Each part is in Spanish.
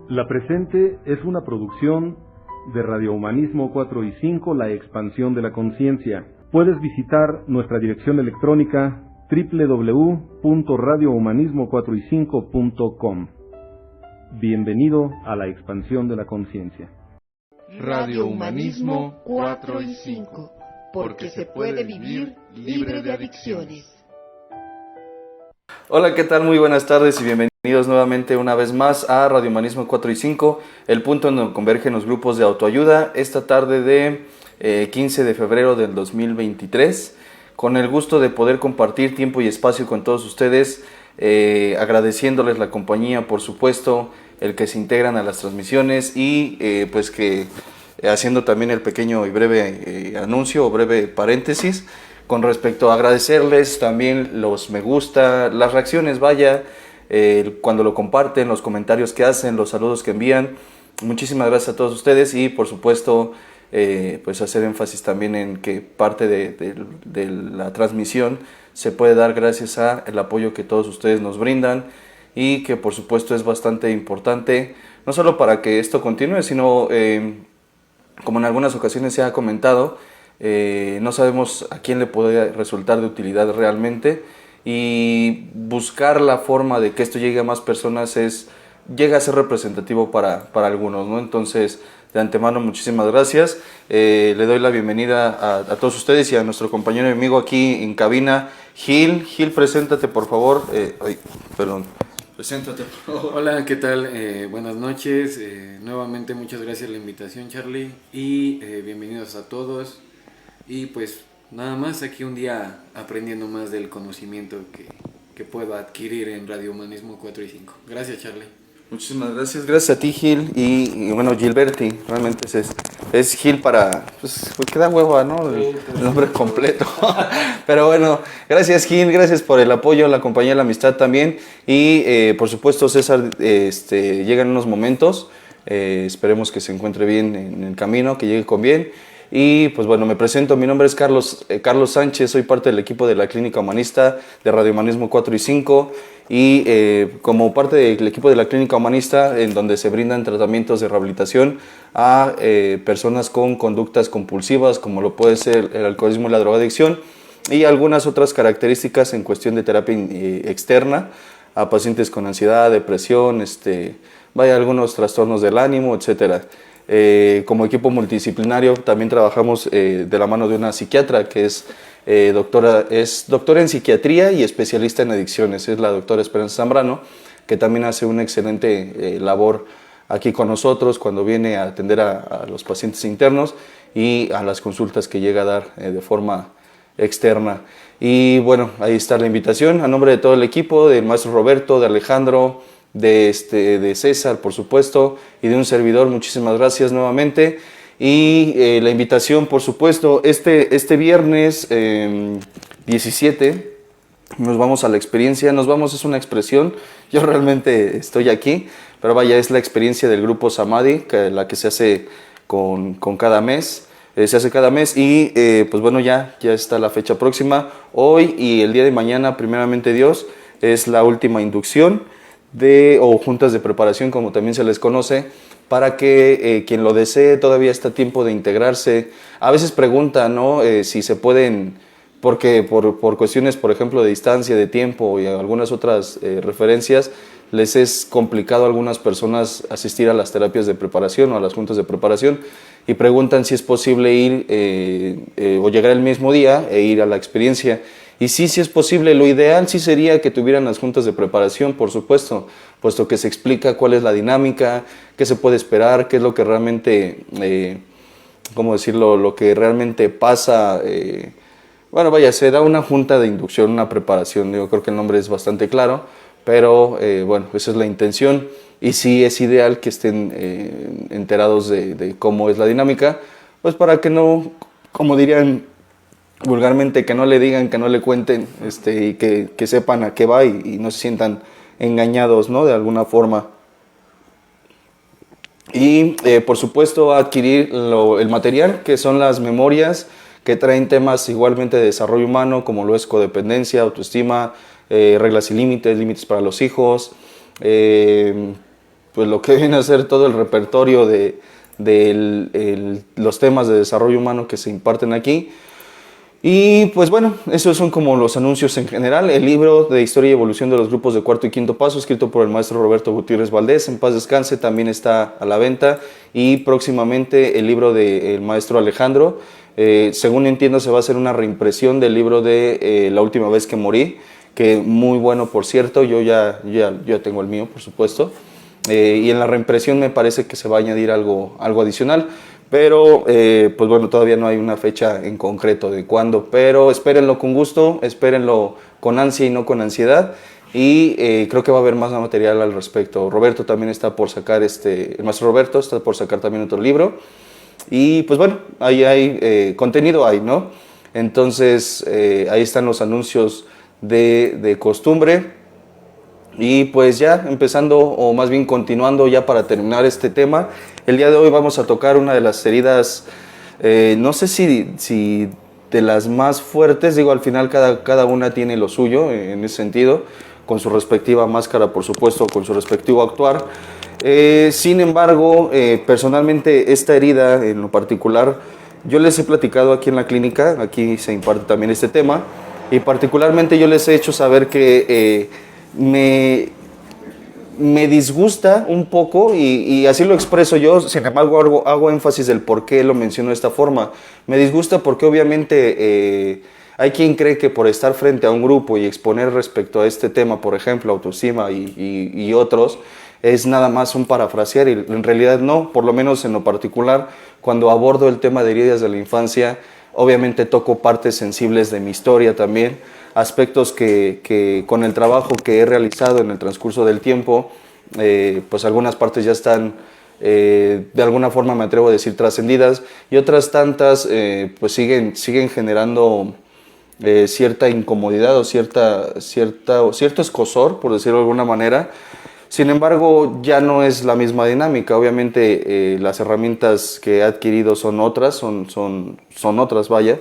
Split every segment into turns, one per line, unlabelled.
La presente es una producción de Radio Humanismo 4 y 5, la expansión de la conciencia. Puedes visitar nuestra dirección electrónica www.radiohumanismo4y5.com. Bienvenido a la expansión de la conciencia.
Radio Humanismo 4 y 5, porque se puede vivir libre de adicciones.
Hola, ¿qué tal? Muy buenas tardes y bienvenidos nuevamente una vez más a Radio Humanismo 4 y 5, el punto en donde convergen los grupos de autoayuda, esta tarde de 15 de febrero del 2023, con el gusto de poder compartir tiempo y espacio con todos ustedes, agradeciéndoles la compañía, por supuesto, el que se integran a las transmisiones y pues que haciendo también el pequeño y breve anuncio o breve paréntesis con respecto a agradecerles también los me gusta, las reacciones, vaya, cuando lo comparten, los comentarios que hacen, los saludos que envían. Muchísimas gracias a todos ustedes y por supuesto pues hacer énfasis también en que parte de la transmisión se puede dar gracias al apoyo que todos ustedes nos brindan y que por supuesto es bastante importante, no solo para que esto continúe, sino como en algunas ocasiones se ha comentado, no sabemos a quién le puede resultar de utilidad realmente y buscar la forma de que esto llegue a más personas llega a ser representativo para algunos, ¿no? Entonces, de antemano, muchísimas gracias. Le doy la bienvenida a todos ustedes y a nuestro compañero y amigo aquí en cabina, Gil. Gil, preséntate, por favor. Preséntate, por favor.
Hola, ¿qué tal? Buenas noches. Nuevamente, muchas gracias por la invitación, Charlie. Y bienvenidos a todos. Y pues nada más, aquí un día aprendiendo más del conocimiento que puedo adquirir en Radio Humanismo 4 y 5. Gracias, Charlie.
Muchísimas gracias. Gracias a ti, Gil. Y bueno, Gilberti, realmente es Gil para... Pues queda hueva, ¿no? El nombre completo. Pero bueno, gracias, Gil. Gracias por el apoyo, la compañía, la amistad también. Y por supuesto, César llega en unos momentos. Esperemos que se encuentre bien en el camino, que llegue con bien. Y pues bueno, me presento, mi nombre es Carlos Sánchez, soy parte del equipo de la Clínica Humanista de Radio Humanismo 4 y 5 y como parte del equipo de la Clínica Humanista en donde se brindan tratamientos de rehabilitación a personas con conductas compulsivas como lo puede ser el alcoholismo y la drogadicción y algunas otras características en cuestión de terapia externa a pacientes con ansiedad, depresión, algunos trastornos del ánimo, etcétera. Como equipo multidisciplinario también trabajamos de la mano de una psiquiatra que es doctora en psiquiatría y especialista en adicciones, es la doctora Esperanza Zambrano, que también hace una excelente labor aquí con nosotros cuando viene a atender a los pacientes internos y a las consultas que llega a dar de forma externa. Y bueno, ahí está la invitación a nombre de todo el equipo, del maestro Roberto, de Alejandro, de César, por supuesto, y de un servidor. Muchísimas gracias nuevamente. Y la invitación, por supuesto, este viernes 17 nos vamos a la experiencia. Nos vamos es una expresión, yo realmente estoy aquí, pero vaya, es la experiencia del grupo Samadhi, la que se hace con cada mes. Se hace cada mes y pues bueno, ya está la fecha próxima. Hoy y el día de mañana, primeramente Dios, es la última inducción o juntas de preparación, como también se les conoce, para que quien lo desee todavía está a tiempo de integrarse. A veces preguntan, ¿no? Si se pueden, porque por cuestiones, por ejemplo, de distancia, de tiempo y algunas otras referencias, les es complicado a algunas personas asistir a las terapias de preparación o a las juntas de preparación y preguntan si es posible ir o llegar el mismo día e ir a la experiencia. Y sí es posible. Lo ideal sí sería que tuvieran las juntas de preparación, por supuesto, puesto que se explica cuál es la dinámica, qué se puede esperar, qué es lo que realmente, ¿cómo decirlo?, lo que realmente pasa. Bueno, vaya, se da una junta de inducción, una preparación. Yo creo que el nombre es bastante claro, pero bueno, esa es la intención. Y sí es ideal que estén enterados de cómo es la dinámica, pues para que no, como dirían vulgarmente, que no le digan, que no le cuenten, y que sepan a qué va y no se sientan engañados, ¿no?, de alguna forma. Y por supuesto adquirir el material, que son las memorias, que traen temas igualmente de desarrollo humano, como lo es codependencia, autoestima, reglas y límites para los hijos, pues lo que viene a ser todo el repertorio de los temas de desarrollo humano que se imparten aquí. Y pues bueno, esos son como los anuncios en general. El libro de Historia y Evolución de los Grupos de Cuarto y Quinto Paso, escrito por el maestro Roberto Gutiérrez Valdés, en paz descanse, también está a la venta. Y próximamente el libro del maestro Alejandro, según entiendo se va a hacer una reimpresión del libro de La Última Vez que Morí, que muy bueno, por cierto. Yo ya tengo el mío, por supuesto. Y en la reimpresión me parece que se va a añadir algo adicional. Pero, pues bueno, todavía no hay una fecha en concreto de cuándo, pero espérenlo con gusto, espérenlo con ansia y no con ansiedad, y creo que va a haber más material al respecto. Roberto también está por sacar, el maestro Roberto está por sacar también otro libro, y pues bueno, ahí hay contenido, ¿no? Entonces, ahí están los anuncios de costumbre. Y pues ya empezando, o más bien continuando ya para terminar este tema, el día de hoy vamos a tocar una de las heridas, no sé si de las más fuertes, digo, al final cada una tiene lo suyo en ese sentido, con su respectiva máscara, por supuesto, con su respectivo actuar. Sin embargo, personalmente esta herida en lo particular, yo les he platicado aquí en la clínica, aquí se imparte también este tema, y particularmente yo les he hecho saber que me disgusta un poco, y así lo expreso yo. Sin embargo hago énfasis del por qué lo menciono de esta forma. Me disgusta porque obviamente hay quien cree que por estar frente a un grupo y exponer respecto a este tema, por ejemplo, autoestima y otros, es nada más un parafrasear, y en realidad no. Por lo menos en lo particular, cuando abordo el tema de heridas de la infancia, obviamente toco partes sensibles de mi historia también, aspectos que con el trabajo que he realizado en el transcurso del tiempo, pues algunas partes ya están, de alguna forma me atrevo a decir, trascendidas, y otras tantas pues siguen generando cierta incomodidad o cierto escosor, por decirlo de alguna manera. Sin embargo, ya no es la misma dinámica. Obviamente las herramientas que he adquirido son otras, son otras, vaya.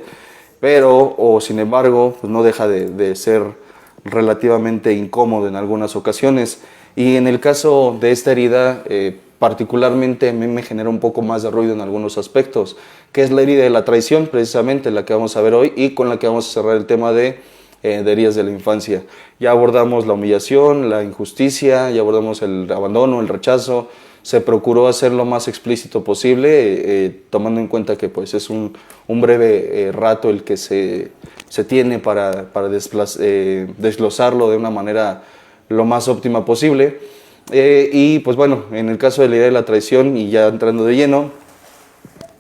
Pero, sin embargo, pues no deja de ser relativamente incómodo en algunas ocasiones. Y en el caso de esta herida, particularmente a mí me genera un poco más de ruido en algunos aspectos, que es la herida de la traición, precisamente la que vamos a ver hoy, y con la que vamos a cerrar el tema de heridas de la infancia. Ya abordamos la humillación, la injusticia, ya abordamos el abandono, el rechazo. Se procuró hacer lo más explícito posible, tomando en cuenta que pues es un breve rato el que se tiene para desglosarlo de una manera lo más óptima posible. Y pues bueno, en el caso de la herida de la traición, y ya entrando de lleno,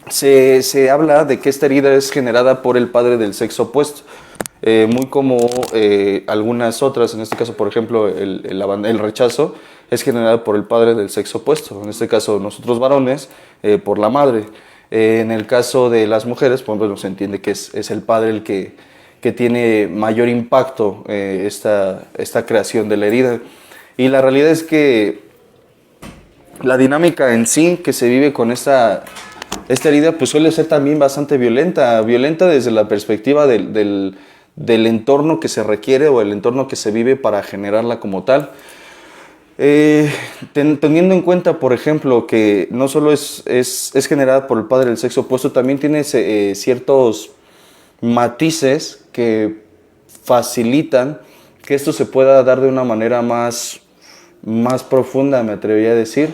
se habla de que esta herida es generada por el padre del sexo opuesto. Muy como algunas otras, en este caso, por ejemplo, el rechazo es generado por el padre del sexo opuesto, en este caso nosotros varones, por la madre. En el caso de las mujeres, por ejemplo, se entiende que es el padre el que tiene mayor impacto esta creación de la herida. Y la realidad es que la dinámica en sí que se vive con esta herida pues suele ser también bastante violenta desde la perspectiva del entorno que se requiere o el entorno que se vive para generarla como tal. Teniendo en cuenta, por ejemplo, que no solo es generada por el padre del sexo opuesto, también tiene ciertos matices que facilitan que esto se pueda dar de una manera más profunda, me atrevería a decir.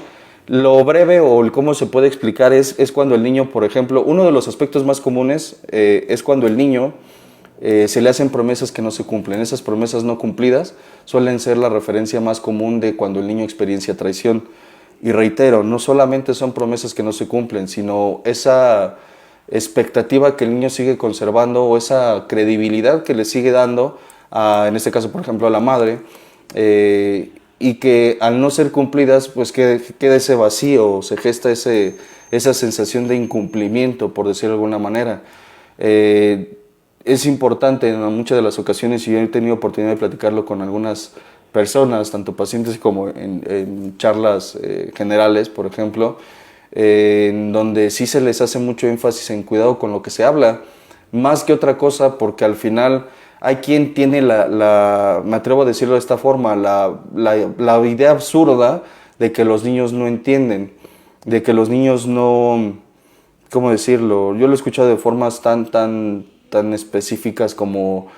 Lo breve o el cómo se puede explicar es cuando el niño, por ejemplo, uno de los aspectos más comunes es cuando el niño se le hacen promesas que no se cumplen. Esas promesas no cumplidas suelen ser la referencia más común de cuando el niño experiencia traición. Y reitero, no solamente son promesas que no se cumplen, sino esa expectativa que el niño sigue conservando o esa credibilidad que le sigue dando, en este caso, por ejemplo, a la madre, y que al no ser cumplidas, pues queda ese vacío, se gesta esa sensación de incumplimiento, por decirlo de alguna manera. Es importante en muchas de las ocasiones, y yo he tenido oportunidad de platicarlo con algunas personas, tanto pacientes como en charlas generales, por ejemplo, en donde sí se les hace mucho énfasis en cuidado con lo que se habla, más que otra cosa, porque al final hay quien tiene me atrevo a decirlo de esta forma, la idea absurda de que los niños no entienden, de que los niños no, ¿cómo decirlo? Yo lo he escuchado de formas tan específicas como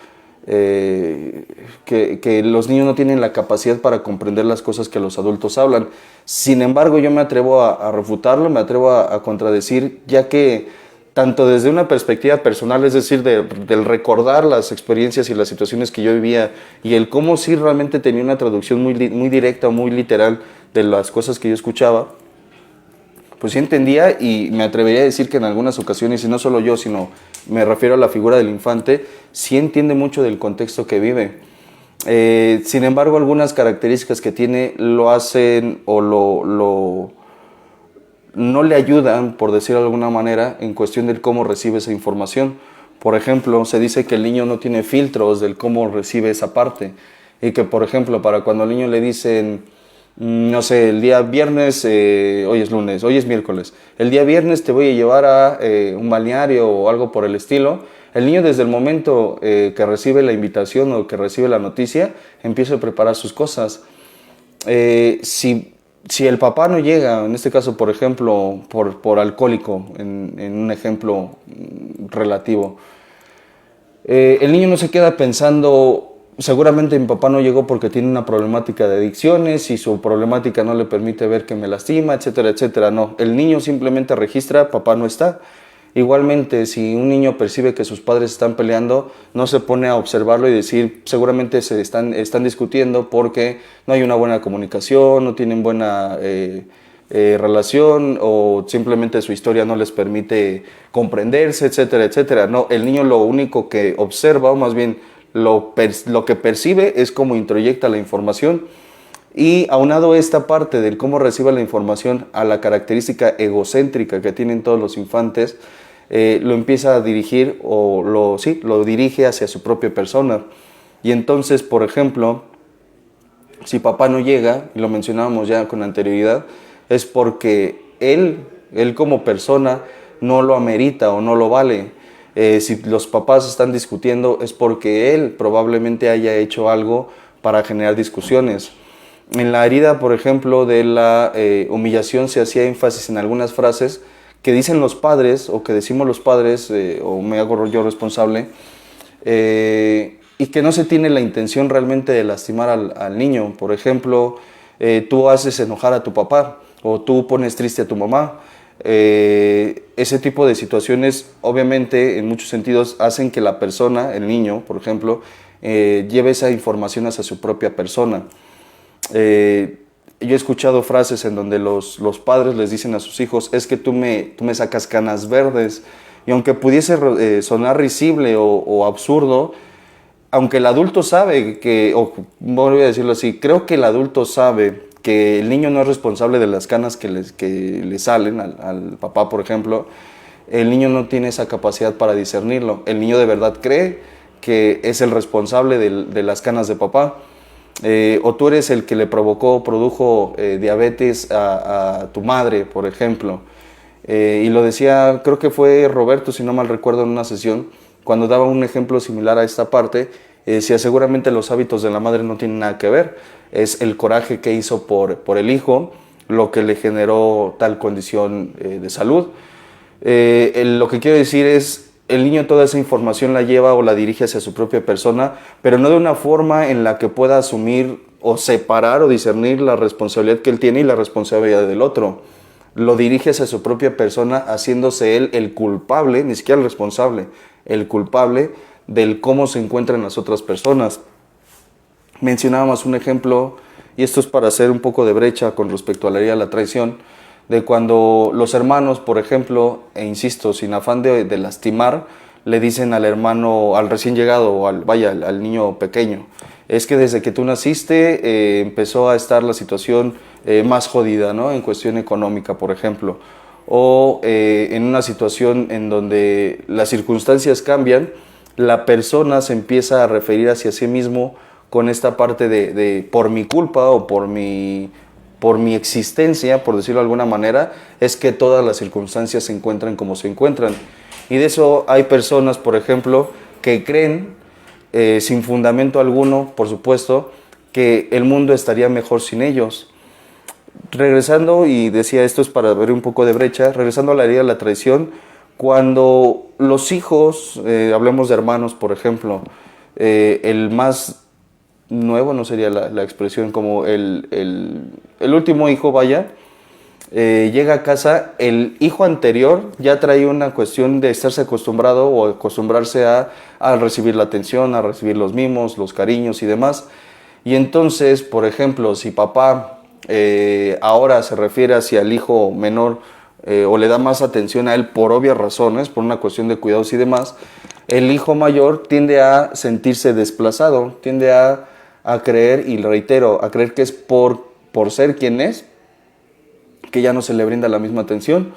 que los niños no tienen la capacidad para comprender las cosas que los adultos hablan. Sin embargo, yo me atrevo a refutarlo, me atrevo a contradecir, ya que tanto desde una perspectiva personal, es decir, del recordar las experiencias y las situaciones que yo vivía, y el cómo sí realmente tenía una traducción muy directa o muy literal de las cosas que yo escuchaba, pues sí entendía, y me atrevería a decir que en algunas ocasiones, y no solo yo, sino me refiero a la figura del infante, sí entiende mucho del contexto que vive. Sin embargo, algunas características que tiene lo hacen o no le ayudan, por decirlo de alguna manera, en cuestión de cómo recibe esa información. Por ejemplo, se dice que el niño no tiene filtros del cómo recibe esa parte, y que, por ejemplo, para cuando al niño le dicen, no sé, el día viernes, hoy es lunes, hoy es miércoles, el día viernes te voy a llevar a un balneario o algo por el estilo, el niño desde el momento que recibe la invitación o que recibe la noticia, empieza a preparar sus cosas. Si el papá no llega, en este caso, por ejemplo, por alcohólico, en un ejemplo relativo, el niño no se queda pensando, seguramente mi papá no llegó porque tiene una problemática de adicciones y su problemática no le permite ver que me lastima, etcétera, etcétera. No, el niño simplemente registra, papá no está. Igualmente, si un niño percibe que sus padres están peleando, no se pone a observarlo y decir, seguramente se están discutiendo porque no hay una buena comunicación, no tienen buena relación, o simplemente su historia no les permite comprenderse, etcétera, etcétera. No, el niño lo único que observa, o más bien lo que percibe, es cómo introyecta la información. Y aunado esta parte del cómo recibe la información a la característica egocéntrica que tienen todos los infantes, lo empieza a dirigir, o lo dirige hacia su propia persona. Y entonces, por ejemplo, si papá no llega, y lo mencionábamos ya con anterioridad, es porque él como persona no lo amerita o no lo vale. Si los papás están discutiendo, es porque él probablemente haya hecho algo para generar discusiones. En la herida, por ejemplo, de la humillación, se hacía énfasis en algunas frases que dicen los padres, o que decimos los padres, o me hago yo responsable, y que no se tiene la intención realmente de lastimar al niño. Por ejemplo, tú haces enojar a tu papá, o tú pones triste a tu mamá. Ese tipo de situaciones, obviamente, en muchos sentidos, hacen que la persona, el niño, por ejemplo, lleve esa información hacia su propia persona. Yo he escuchado frases en donde los padres les dicen a sus hijos, es que tú me sacas canas verdes, y aunque pudiese sonar risible o absurdo, aunque el adulto sabe voy a decirlo así, creo que el adulto sabe que el niño no es responsable de las canas que le salen al papá, por ejemplo, el niño no tiene esa capacidad para discernirlo. El niño de verdad cree que es el responsable de las canas de papá. O tú eres el que le produjo diabetes a tu madre, por ejemplo. Y lo decía, creo que fue Roberto, si no mal recuerdo, en una sesión, cuando daba un ejemplo similar a esta parte, decía, seguramente los hábitos de la madre no tienen nada que ver, es el coraje que hizo por el hijo lo que le generó tal condición de salud. Lo que quiero decir es, el niño toda esa información la lleva o la dirige hacia su propia persona, pero no de una forma en la que pueda asumir o separar o discernir la responsabilidad que él tiene y la responsabilidad del otro. Lo dirige hacia su propia persona, haciéndose él el culpable, ni siquiera el responsable, el culpable del cómo se encuentran las otras personas. Mencionábamos un ejemplo, y esto es para hacer un poco de brecha con respecto a la herida de la traición, de cuando los hermanos, por ejemplo, e insisto, sin afán de lastimar, le dicen al hermano, al recién llegado, o al niño pequeño, es que desde que tú naciste empezó a estar la situación más jodida, ¿no? En cuestión económica, por ejemplo, o en una situación en donde las circunstancias cambian, la persona se empieza a referir hacia sí mismo con esta parte de por mi culpa o por mi existencia, por decirlo de alguna manera, es que todas las circunstancias se encuentran como se encuentran. Y de eso hay personas, por ejemplo, que creen, sin fundamento alguno, por supuesto, que el mundo estaría mejor sin ellos. regresando, y decía esto es para ver un poco de brecha, regresando a la herida de la traición, cuando los hijos, hablemos de hermanos, por ejemplo, el más nuevo, no sería la expresión, como el último hijo, vaya, llega a casa, el hijo anterior ya trae una cuestión de estarse acostumbrado o acostumbrarse a recibir la atención, a recibir los mimos, los cariños y demás. Y entonces, por ejemplo, si papá ahora se refiere hacia el hijo menor o le da más atención a él por obvias razones, por una cuestión de cuidados y demás, el hijo mayor tiende a sentirse desplazado, tiende a creer, y reitero, a creer que es por ser quien es, que ya no se le brinda la misma atención.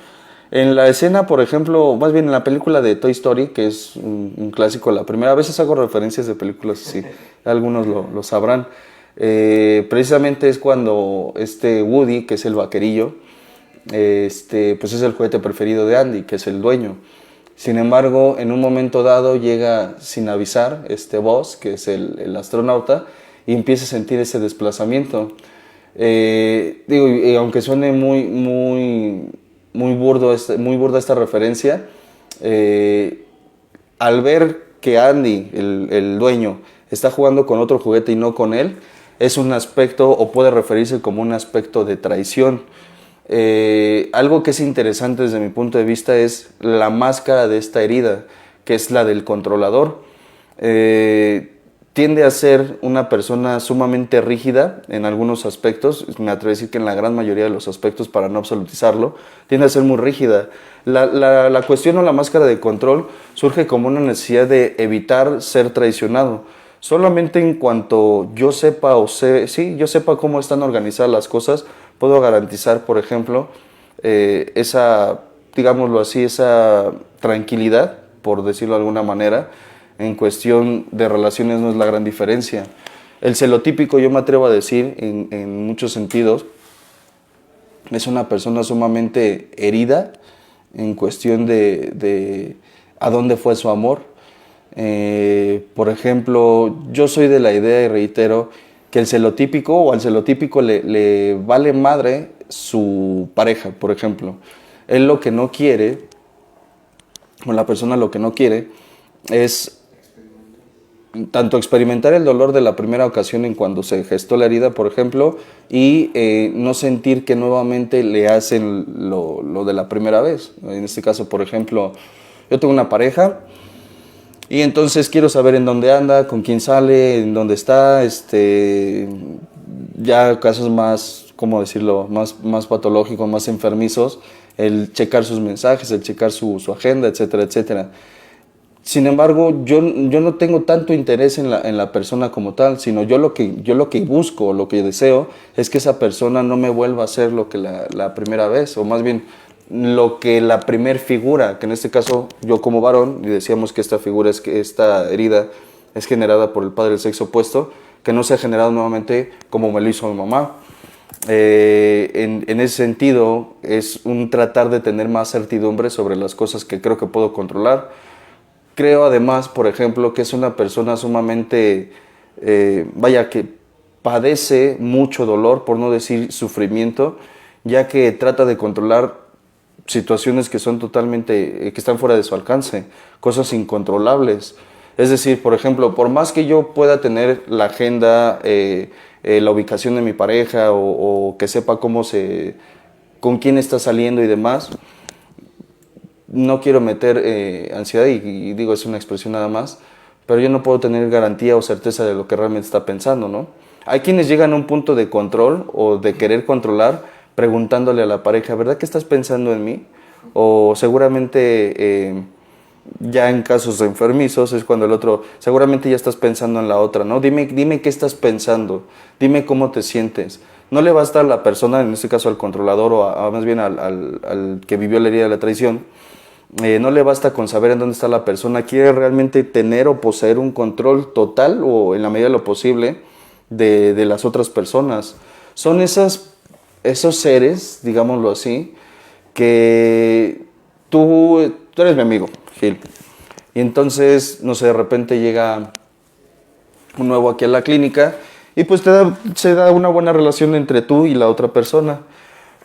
En la escena, por ejemplo, más bien en la película de Toy Story, que es un clásico, la primera, a veces hago referencias de películas así, algunos lo sabrán, precisamente es cuando Woody, que es el vaquerillo, pues es el juguete preferido de Andy, que es el dueño. Sin embargo, en un momento dado llega sin avisar Buzz, que es el astronauta, y empieza a sentir ese desplazamiento. Y aunque suene muy burda esta referencia, al ver que Andy, el dueño, está jugando con otro juguete y no con él, es un aspecto, o puede referirse como un aspecto de traición. Algo que es interesante desde mi punto de vista es la máscara de esta herida, que es la del controlador. Tiende a ser una persona sumamente rígida en algunos aspectos, me atrevo a decir que en la gran mayoría de los aspectos, para no absolutizarlo, tiende a ser muy rígida. La cuestión o la máscara de control surge como una necesidad de evitar ser traicionado. Solamente en cuanto yo sepa yo sepa cómo están organizadas las cosas, puedo garantizar, por ejemplo, esa, digámoslo así, esa tranquilidad, por decirlo de alguna manera. En cuestión de relaciones no es la gran diferencia. El celotípico, yo me atrevo a decir, en muchos sentidos, es una persona sumamente herida en cuestión de a dónde fue su amor. Por ejemplo, yo soy de la idea, y reitero, que el celotípico o al celotípico le vale madre su pareja, por ejemplo. Él lo que no quiere, o la persona lo que no quiere, es tanto experimentar el dolor de la primera ocasión en cuando se gestó la herida, por ejemplo, y no sentir que nuevamente le hacen lo de la primera vez. En este caso, por ejemplo, yo tengo una pareja y entonces quiero saber en dónde anda, con quién sale, en dónde está, ya casos más, ¿cómo decirlo?, más patológicos, más enfermizos, el checar sus mensajes, el checar su agenda, etcétera, etcétera. Sin embargo, yo no tengo tanto interés en la persona como tal, sino yo lo que busco, lo que deseo, es que esa persona no me vuelva a hacer lo que la primera vez, o más bien lo que la primer figura, que en este caso yo como varón, y decíamos que esta herida es generada por el padre del sexo opuesto, que no se ha generado nuevamente como me lo hizo mi mamá. En ese sentido, es un tratar de tener más certidumbre sobre las cosas que creo que puedo controlar. Creo además, por ejemplo, que es una persona sumamente, que padece mucho dolor, por no decir sufrimiento, ya que trata de controlar situaciones que son que están fuera de su alcance, cosas incontrolables. Es decir, por ejemplo, por más que yo pueda tener la agenda, la ubicación de mi pareja o que sepa con quién está saliendo y demás, no quiero meter ansiedad y digo, es una expresión nada más, pero yo no puedo tener garantía o certeza de lo que realmente está pensando, ¿no? Hay quienes llegan a un punto de control o de querer controlar preguntándole a la pareja, ¿verdad que estás pensando en mí? O seguramente ya en casos enfermizos es cuando el otro, seguramente ya estás pensando en la otra, ¿no? Dime qué estás pensando, dime cómo te sientes. No le basta a la persona, en este caso al controlador o más bien al que vivió la herida de la traición, no le basta con saber en dónde está la persona, quiere realmente tener o poseer un control total o en la medida de lo posible de las otras personas. Son esos seres, digámoslo así, que tú eres mi amigo, Gil, y entonces, no sé, de repente llega un nuevo aquí a la clínica y pues se da una buena relación entre tú y la otra persona.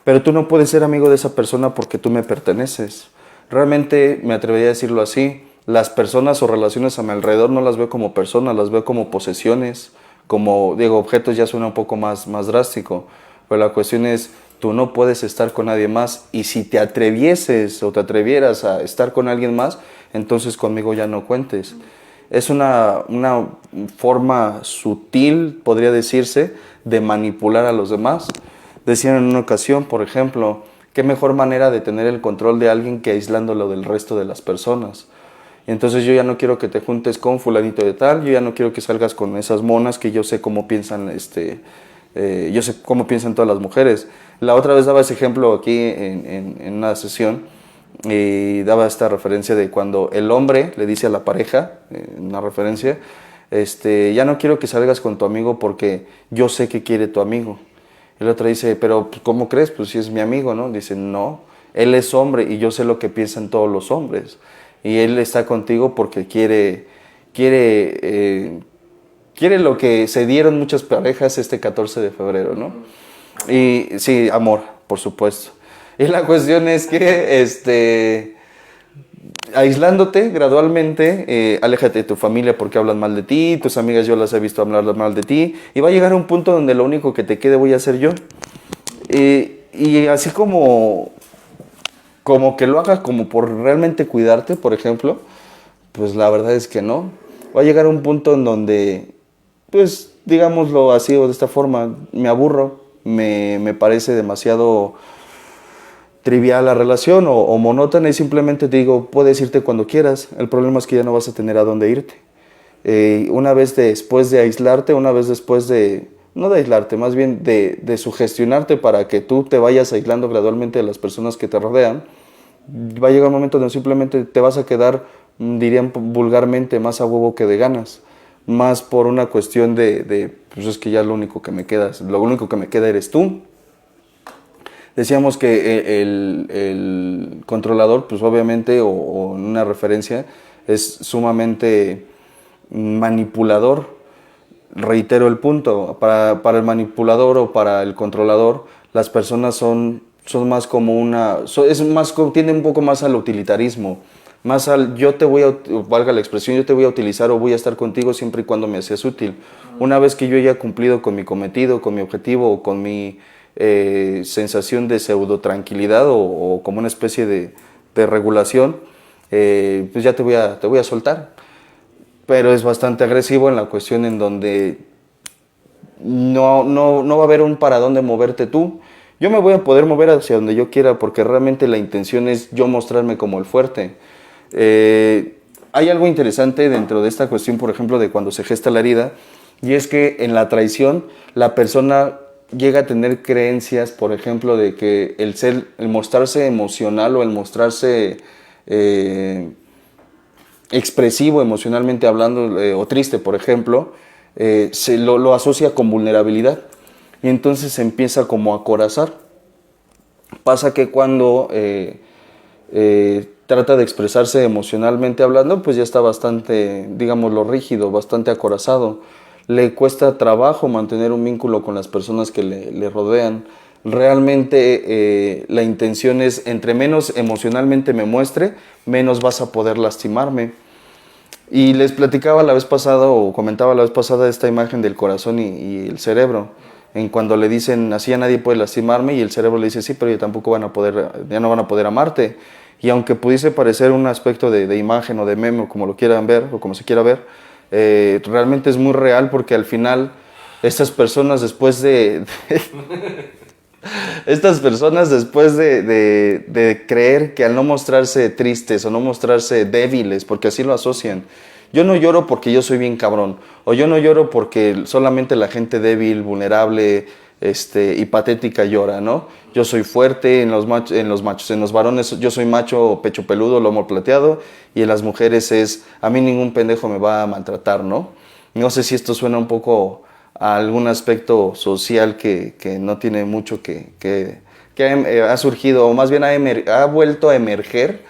pero tú no puedes ser amigo de esa persona porque tú me perteneces. Realmente me atrevería a decirlo así, las personas o relaciones a mi alrededor no las veo como personas, las veo como posesiones, como, digo, objetos ya suena un poco más drástico, pero la cuestión es, tú no puedes estar con nadie más, y si te atrevieses o te atrevieras a estar con alguien más, entonces conmigo ya no cuentes. Es una forma sutil, podría decirse, de manipular a los demás. Decían en una ocasión, por ejemplo, qué mejor manera de tener el control de alguien que aislándolo del resto de las personas. Entonces yo ya no quiero que te juntes con fulanito de tal, yo ya no quiero que salgas con esas monas que yo sé cómo piensan, yo sé cómo piensan todas las mujeres. La otra vez daba ese ejemplo aquí en una sesión, y daba esta referencia de cuando el hombre le dice a la pareja, una referencia, ya no quiero que salgas con tu amigo porque yo sé que quiere tu amigo. El otro dice, pero ¿cómo crees? Pues si es mi amigo, ¿no? Dice, no, él es hombre y yo sé lo que piensan todos los hombres. Y él está contigo porque quiere lo que se dieron muchas parejas este 14 de febrero, ¿no? Y sí, amor, por supuesto. Y la cuestión es que, aislándote gradualmente, aléjate de tu familia porque hablan mal de ti, tus amigas yo las he visto hablar mal de ti, y va a llegar un punto donde lo único que te quede voy a ser yo. Y así como que lo hagas como por realmente cuidarte, por ejemplo, pues la verdad es que no. Va a llegar un punto en donde, pues digámoslo así o de esta forma, me aburro, me parece demasiado trivial la relación o monótona, y simplemente te digo, puedes irte cuando quieras, el problema es que ya no vas a tener a dónde irte. Una vez después de aislarte, una vez después de, no de aislarte, más bien de sugestionarte para que tú te vayas aislando gradualmente de las personas que te rodean, va a llegar un momento donde simplemente te vas a quedar, dirían vulgarmente, más a huevo que de ganas, más por una cuestión pues es que ya lo único que me queda eres tú. Decíamos que el controlador, pues obviamente, o en una referencia, es sumamente manipulador. Reitero el punto, para el manipulador o para el controlador, las personas son más como tienden un poco más al utilitarismo, más al valga la expresión, yo te voy a utilizar o voy a estar contigo siempre y cuando me seas útil. Una vez que yo haya cumplido con mi cometido, con mi objetivo o con mi sensación de pseudo tranquilidad o como una especie de regulación, pues ya te voy a soltar. Pero es bastante agresivo en la cuestión en donde no va a haber un para dónde moverte tú. Yo me voy a poder mover hacia donde yo quiera porque realmente la intención es yo mostrarme como el fuerte. Hay algo interesante dentro de esta cuestión, por ejemplo, de cuando se gesta la herida, y es que en la traición la persona llega a tener creencias, por ejemplo, de que el mostrarse emocional o el mostrarse expresivo emocionalmente hablando, o triste, por ejemplo, lo asocia con vulnerabilidad, y entonces se empieza como a acorazar. Pasa que cuando trata de expresarse emocionalmente hablando, pues ya está bastante, digámoslo, rígido, bastante acorazado. Le cuesta trabajo mantener un vínculo con las personas que le rodean. Realmente la intención es, entre menos emocionalmente me muestre, menos vas a poder lastimarme. Y les platicaba la vez pasada, o comentaba la vez pasada, esta imagen del corazón y el cerebro. En cuando le dicen, así ya nadie puede lastimarme, y el cerebro le dice, sí, pero ya no van a poder amarte. Y aunque pudiese parecer un aspecto de imagen o de meme, o como lo quieran ver, o como se quiera ver, realmente es muy real, porque al final estas personas después de creer que al no mostrarse tristes o no mostrarse débiles, porque así lo asocian, yo no lloro porque yo soy bien cabrón, o yo no lloro porque solamente la gente débil, vulnerable, y patética llora, ¿no? Yo soy fuerte en los varones yo soy macho, pecho peludo, lomo plateado, y en las mujeres es, a mí ningún pendejo me va a maltratar, ¿no? No sé si esto suena un poco a algún aspecto social que no tiene mucho que ha surgido, o más bien ha vuelto a emerger,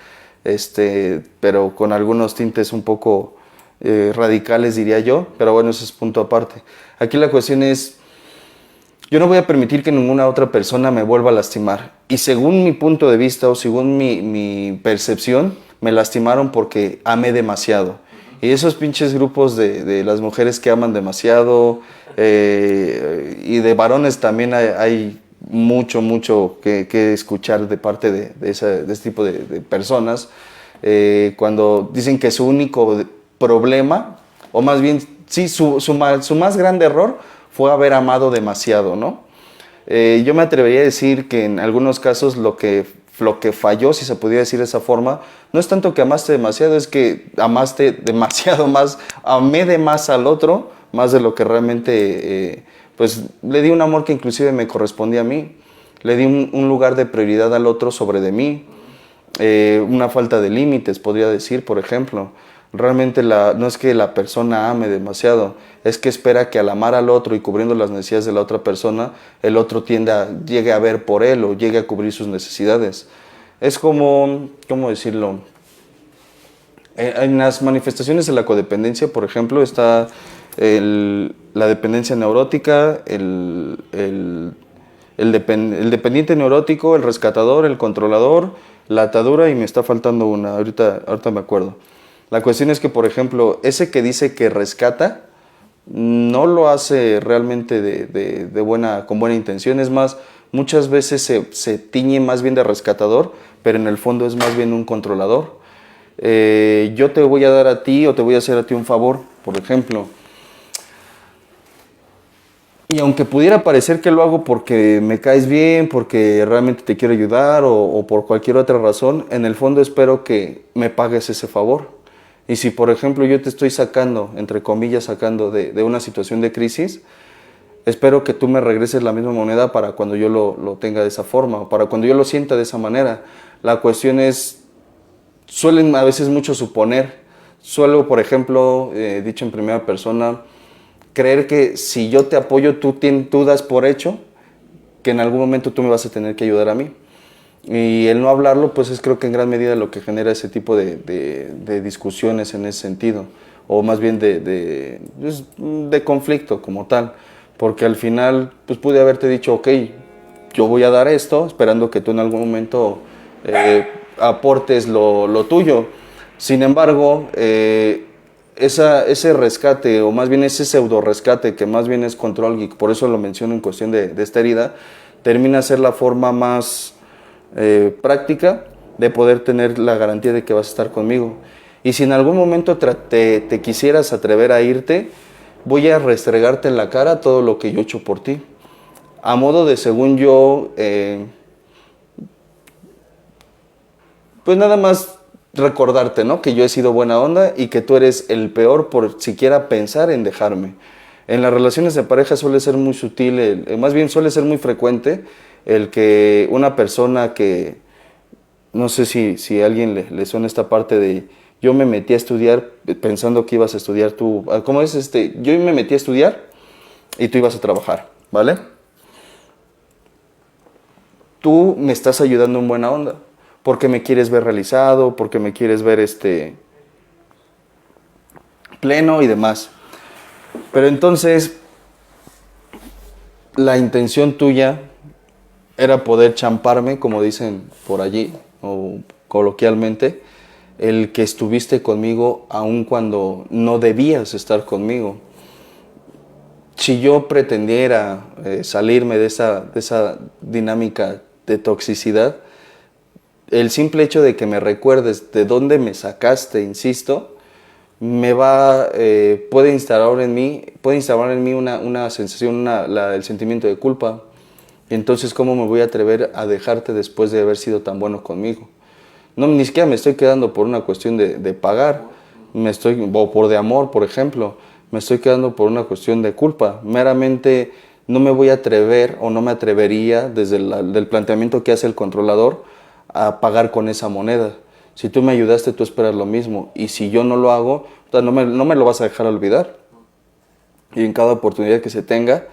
pero con algunos tintes un poco radicales, diría yo, pero bueno, ese es punto aparte. Aquí la cuestión es, yo no voy a permitir que ninguna otra persona me vuelva a lastimar. Y según mi punto de vista o según mi percepción, me lastimaron porque amé demasiado. Y esos pinches grupos de las mujeres que aman demasiado, y de varones también hay mucho que escuchar de parte de ese tipo de personas, cuando dicen que su único problema, o más bien, sí, su más grande error fue haber amado demasiado, ¿no? Yo me atrevería a decir que en algunos casos lo que falló, si se pudiera decir de esa forma, no es tanto que amaste demasiado, es que amaste demasiado más, amé de más al otro, más de lo que realmente, pues le di un amor que inclusive me correspondía a mí, le di un lugar de prioridad al otro sobre de mí, una falta de límites, podría decir, por ejemplo. Realmente no es que la persona ame demasiado, es que espera que al amar al otro y cubriendo las necesidades de la otra persona, el otro llegue a ver por él o llegue a cubrir sus necesidades. Es como, ¿cómo decirlo? En las manifestaciones de la codependencia, por ejemplo, está la dependencia neurótica, el dependiente neurótico, el rescatador, el controlador, la atadura, y me está faltando una, ahorita me acuerdo. La cuestión es que, por ejemplo, ese que dice que rescata, no lo hace realmente con buena intención. Es más, muchas veces se tiñe más bien de rescatador, pero en el fondo es más bien un controlador. Yo te voy a dar a ti o te voy a hacer a ti un favor, por ejemplo. Y aunque pudiera parecer que lo hago porque me caes bien, porque realmente te quiero ayudar o por cualquier otra razón, en el fondo espero que me pagues ese favor. Y si, por ejemplo, yo te estoy sacando, entre comillas, de una situación de crisis, espero que tú me regreses la misma moneda para cuando yo lo tenga de esa forma, o para cuando yo lo sienta de esa manera. La cuestión es, suelen a veces mucho suponer, suelo, por ejemplo, dicho en primera persona, creer que si yo te apoyo, tú das por hecho que en algún momento tú me vas a tener que ayudar a mí. Y el no hablarlo, pues es creo que en gran medida lo que genera ese tipo de discusiones en ese sentido, o más bien de conflicto como tal, porque al final pues pude haberte dicho, ok, yo voy a dar esto, esperando que tú en algún momento aportes lo tuyo. Sin embargo, ese rescate, o más bien ese pseudo rescate, que más bien es control, y por eso lo menciono en cuestión de esta herida, termina a ser la forma más práctica de poder tener la garantía de que vas a estar conmigo. Y si en algún momento te quisieras atrever a irte, voy a restregarte en la cara todo lo que yo he hecho por ti, a modo de, según yo, pues nada más recordarte, ¿no? Que yo he sido buena onda y que tú eres el peor por siquiera pensar en dejarme. En las relaciones de pareja suele ser muy sutil, más bien suele ser muy frecuente el que una persona que, no sé si a alguien le suena esta parte de yo me metí a estudiar pensando que ibas a estudiar tú, ¿cómo es? Yo me metí a estudiar y tú ibas a trabajar, ¿vale? Tú me estás ayudando en buena onda, porque me quieres ver realizado, porque me quieres ver pleno y demás. Pero entonces, la intención tuya era poder champarme, como dicen por allí, o coloquialmente, el que estuviste conmigo aun cuando no debías estar conmigo. Si yo pretendiera salirme de esa dinámica de toxicidad, el simple hecho de que me recuerdes de dónde me sacaste, insisto, puede instaurar en mí una sensación, el sentimiento de culpa. Y entonces, ¿cómo me voy a atrever a dejarte después de haber sido tan bueno conmigo? No, ni siquiera me estoy quedando por una cuestión de pagar, o por de amor, por ejemplo. Me estoy quedando por una cuestión de culpa. Meramente no me voy a atrever o no me atrevería desde del planteamiento que hace el controlador a pagar con esa moneda. Si tú me ayudaste, tú esperas lo mismo. Y si yo no lo hago, no me lo vas a dejar olvidar. Y en cada oportunidad que se tenga,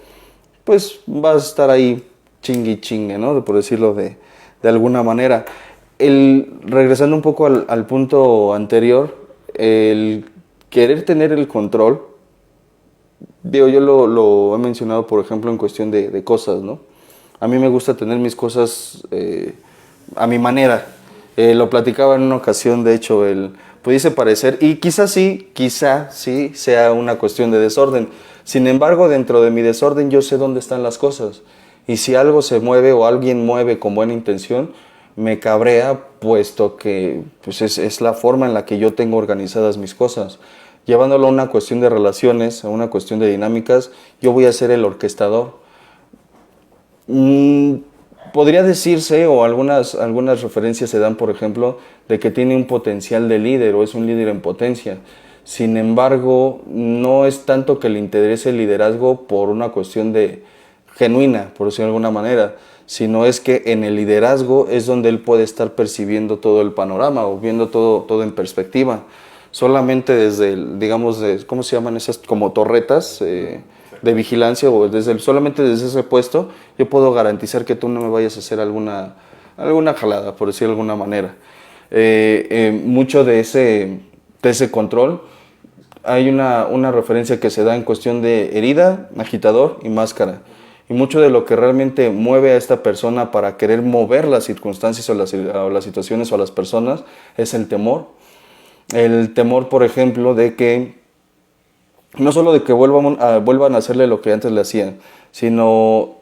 pues vas a estar ahí chingue, ¿no? Por decirlo de alguna manera. Regresando un poco al punto anterior, el querer tener el control Digo, yo lo he mencionado, por ejemplo, en cuestión de cosas, ¿no? A mí me gusta tener mis cosas a mi manera. Lo platicaba en una ocasión, de hecho, pudiese parecer, y quizá sí sea una cuestión de desorden. Sin embargo, dentro de mi desorden yo sé dónde están las cosas. Y si algo se mueve o alguien mueve con buena intención, me cabrea, puesto que pues es la forma en la que yo tengo organizadas mis cosas. Llevándolo a una cuestión de relaciones, a una cuestión de dinámicas, yo voy a ser el orquestador. Podría decirse, o algunas referencias se dan, por ejemplo, de que tiene un potencial de líder o es un líder en potencia. Sin embargo, no es tanto que le interese el liderazgo por una cuestión genuina, por decirlo de alguna manera, sino es que en el liderazgo es donde él puede estar percibiendo todo el panorama o viendo todo en perspectiva. Solamente desde, digamos, ¿cómo se llaman esas? Como torretas de vigilancia, o solamente desde ese puesto yo puedo garantizar que tú no me vayas a hacer alguna jalada, por decirlo de alguna manera. Mucho de ese control, hay una referencia que se da en cuestión de herida, agitador y máscara. Y mucho de lo que realmente mueve a esta persona para querer mover las circunstancias o las situaciones o a las personas es el temor. El temor, por ejemplo, de que no solo de que vuelvan a hacerle lo que antes le hacían, sino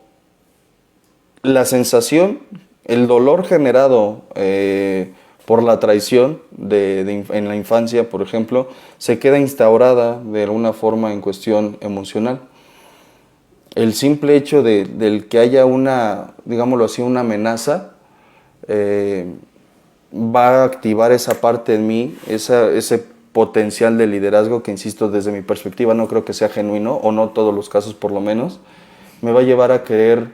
la sensación, el dolor generado por la traición en la infancia, por ejemplo, se queda instaurada de alguna forma en cuestión emocional. El simple hecho del que haya digámoslo así, una amenaza, va a activar esa parte en mí, ese potencial de liderazgo que, insisto, desde mi perspectiva no creo que sea genuino, o no todos los casos por lo menos, me va a llevar a querer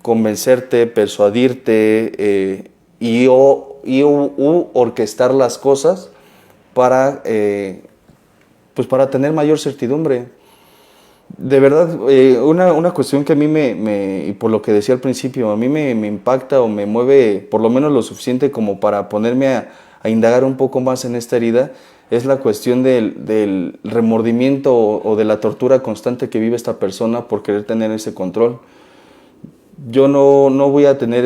convencerte, persuadirte y orquestar las cosas para tener mayor certidumbre. De verdad, una cuestión que a mí y por lo que decía al principio, a mí me impacta o me mueve por lo menos lo suficiente como para ponerme a indagar un poco más en esta herida, es la cuestión del remordimiento o de la tortura constante que vive esta persona por querer tener ese control. Yo no voy a tener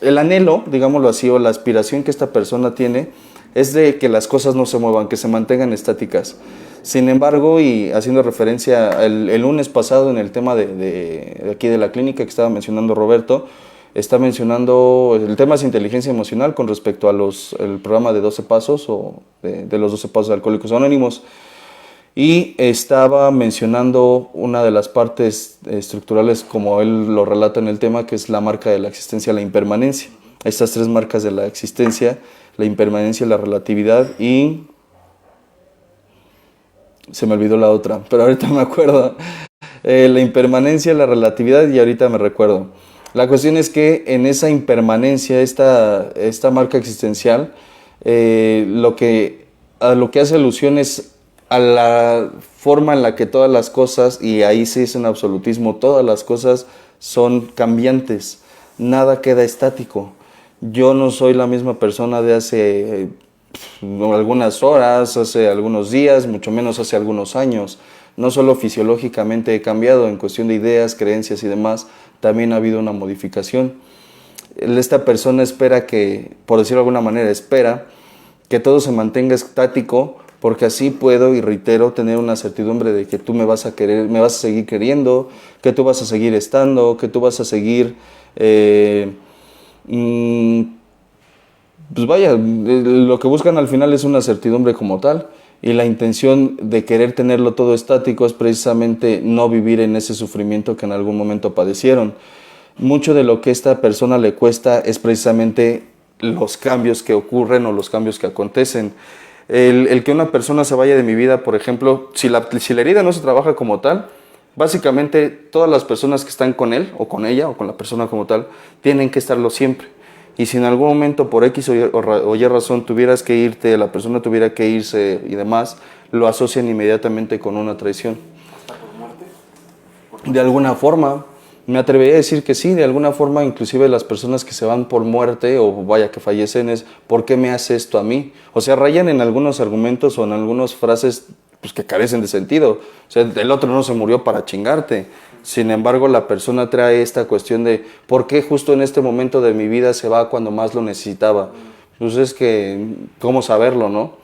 el anhelo, digámoslo así, o la aspiración que esta persona tiene es de que las cosas no se muevan, que se mantengan estáticas. Sin embargo, y haciendo referencia el lunes pasado en el tema de aquí de la clínica que estaba mencionando Roberto, está mencionando el tema de inteligencia emocional con respecto a el programa de 12 pasos o de los 12 pasos de Alcohólicos Anónimos. Y estaba mencionando una de las partes estructurales, como él lo relata en el tema, que es la marca de la existencia, la impermanencia. Estas tres marcas de la existencia, la impermanencia, la relatividad y... se me olvidó la otra, pero ahorita me acuerdo. La impermanencia, la relatividad y ahorita me recuerdo. La cuestión es que en esa impermanencia, esta marca existencial, lo que hace alusión es a la forma en la que todas las cosas, y ahí se dice en absolutismo, todas las cosas son cambiantes, nada queda estático. Yo no soy la misma persona de hace algunas horas, hace algunos días, mucho menos hace algunos años. No solo fisiológicamente he cambiado en cuestión de ideas, creencias y demás, también ha habido una modificación. Esta persona espera por decirlo de alguna manera, espera que todo se mantenga estático, porque así puedo, y reitero, tener una certidumbre de que tú me vas a seguir queriendo, que tú vas a seguir estando, que tú vas a seguir... pues vaya, lo que buscan al final es una certidumbre como tal, y la intención de querer tenerlo todo estático es precisamente no vivir en ese sufrimiento que en algún momento padecieron. Mucho de lo que a esta persona le cuesta es precisamente los cambios que ocurren o los cambios que acontecen. El que una persona se vaya de mi vida, por ejemplo, si la herida no se trabaja como tal, básicamente todas las personas que están con él o con ella o con la persona como tal tienen que estarlo siempre. Y si en algún momento por X o Y razón tuvieras que irte, la persona tuviera que irse y demás, lo asocian inmediatamente con una traición.
¿Hasta por muerte?
De alguna forma, me atrevería a decir que sí, de alguna forma, inclusive las personas que se van por muerte o vaya que fallecen es, ¿por qué me hace esto a mí? O sea, rayan en algunos argumentos o en algunas frases pues, que carecen de sentido. O sea, el otro no se murió para chingarte. Sin embargo, la persona trae esta cuestión de ¿por qué justo en este momento de mi vida se va cuando más lo necesitaba? Pues es que, ¿cómo saberlo, no?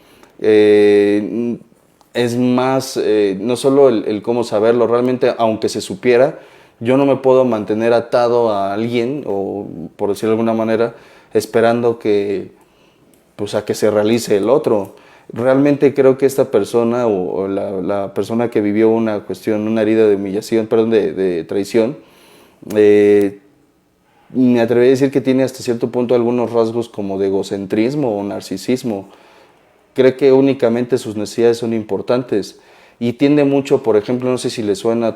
Es más, no solo el cómo saberlo, realmente, aunque se supiera, yo no me puedo mantener atado a alguien, o por decirlo de alguna manera, esperando que, pues, a que se realice el otro. Realmente creo que esta persona o la persona que vivió una cuestión, una herida de humillación, perdón, de traición, me atrevería a decir que tiene hasta cierto punto algunos rasgos como de egocentrismo o narcisismo. Cree que únicamente sus necesidades son importantes y tiende mucho, por ejemplo, no sé si te suena,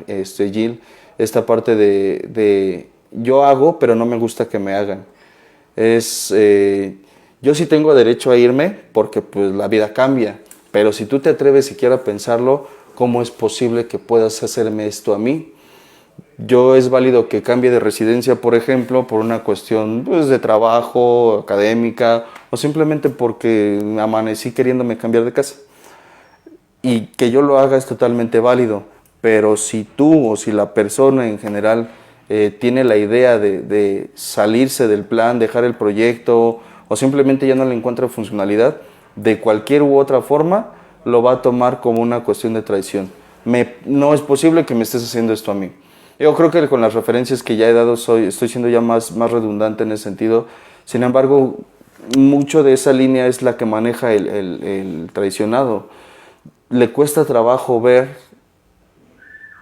Jill, esta parte de yo hago, pero no me gusta que me hagan. Yo sí tengo derecho a irme porque pues la vida cambia, pero si tú te atreves siquiera a pensarlo, ¿cómo es posible que puedas hacerme esto a mí? Yo es válido que cambie de residencia, por ejemplo, por una cuestión pues, de trabajo, académica, o simplemente porque amanecí queriéndome cambiar de casa. Y que yo lo haga es totalmente válido, pero si tú o si la persona en general tiene la idea de salirse del plan, dejar el proyecto, o simplemente ya no le encuentra funcionalidad, de cualquier u otra forma lo va a tomar como una cuestión de traición. No es posible que me estés haciendo esto a mí. Yo creo que con las referencias que ya he dado estoy siendo ya más redundante en ese sentido. Sin embargo, mucho de esa línea es la que maneja el traicionado. Le cuesta trabajo ver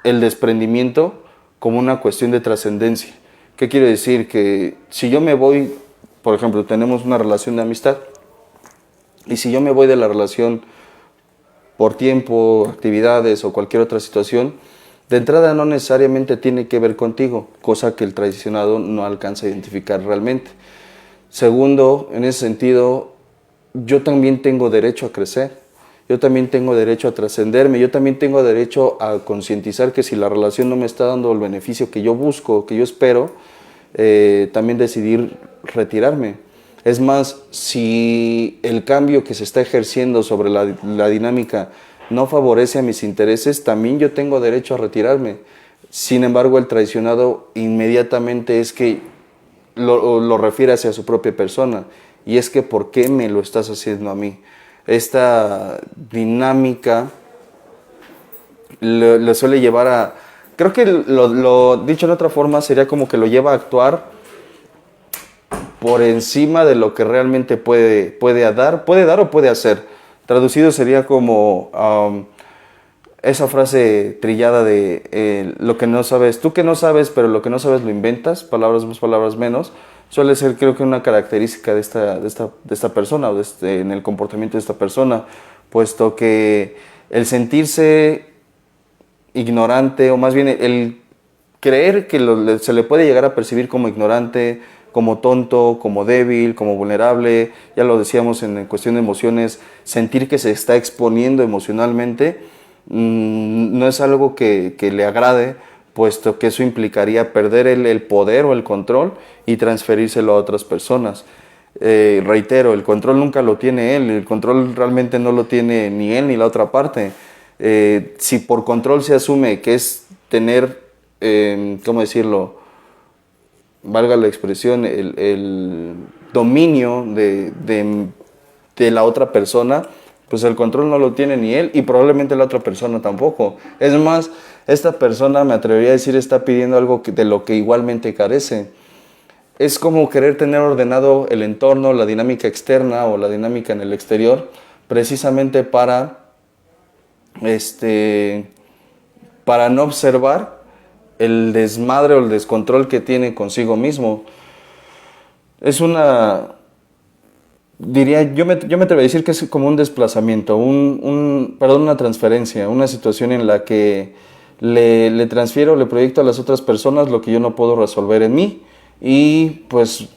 el desprendimiento como una cuestión de trascendencia. ¿Qué quiere decir? Que si yo me voy, por ejemplo, tenemos una relación de amistad, y si yo me voy de la relación por tiempo, actividades o cualquier otra situación, de entrada no necesariamente tiene que ver contigo, cosa que el traicionado no alcanza a identificar realmente. Segundo, en ese sentido, yo también tengo derecho a crecer, yo también tengo derecho a trascenderme, yo también tengo derecho a concientizar que si la relación no me está dando el beneficio que yo busco, que yo espero, también decidir retirarme. Es más, si el cambio que se está ejerciendo sobre la dinámica no favorece a mis intereses, también yo tengo derecho a retirarme. Sin embargo, el traicionado inmediatamente es que lo refiere hacia su propia persona, y es que ¿por qué me lo estás haciendo a mí? Esta dinámica le suele llevar a... Creo que lo dicho de otra forma sería como que lo lleva a actuar por encima de lo que realmente puede dar o puede hacer. Traducido sería como esa frase trillada de lo que no sabes, tú que no sabes, pero lo que no sabes lo inventas, palabras más, palabras menos. Suele ser, creo que, una característica de esta persona, o en el comportamiento de esta persona, puesto que el sentirse ignorante, o más bien el creer que se le puede llegar a percibir como ignorante, como tonto, como débil, como vulnerable, ya lo decíamos en cuestión de emociones, sentir que se está exponiendo emocionalmente, no es algo que le agrade, puesto que eso implicaría perder el poder o el control y transferírselo a otras personas. Reitero, el control nunca lo tiene él, el control realmente no lo tiene ni él ni la otra parte. Si por control se asume que es tener, ¿cómo decirlo?, valga la expresión, el dominio de la otra persona, pues el control no lo tiene ni él y probablemente la otra persona tampoco. Es más, esta persona, me atrevería a decir, está pidiendo algo de lo que igualmente carece. Es como querer tener ordenado el entorno, la dinámica externa o la dinámica en el exterior, precisamente para no observar el desmadre o el descontrol que tiene consigo mismo. Es yo me atrevo a decir que es como un desplazamiento, una transferencia, una situación en la que le transfiero, le proyecto a las otras personas lo que yo no puedo resolver en mí, y pues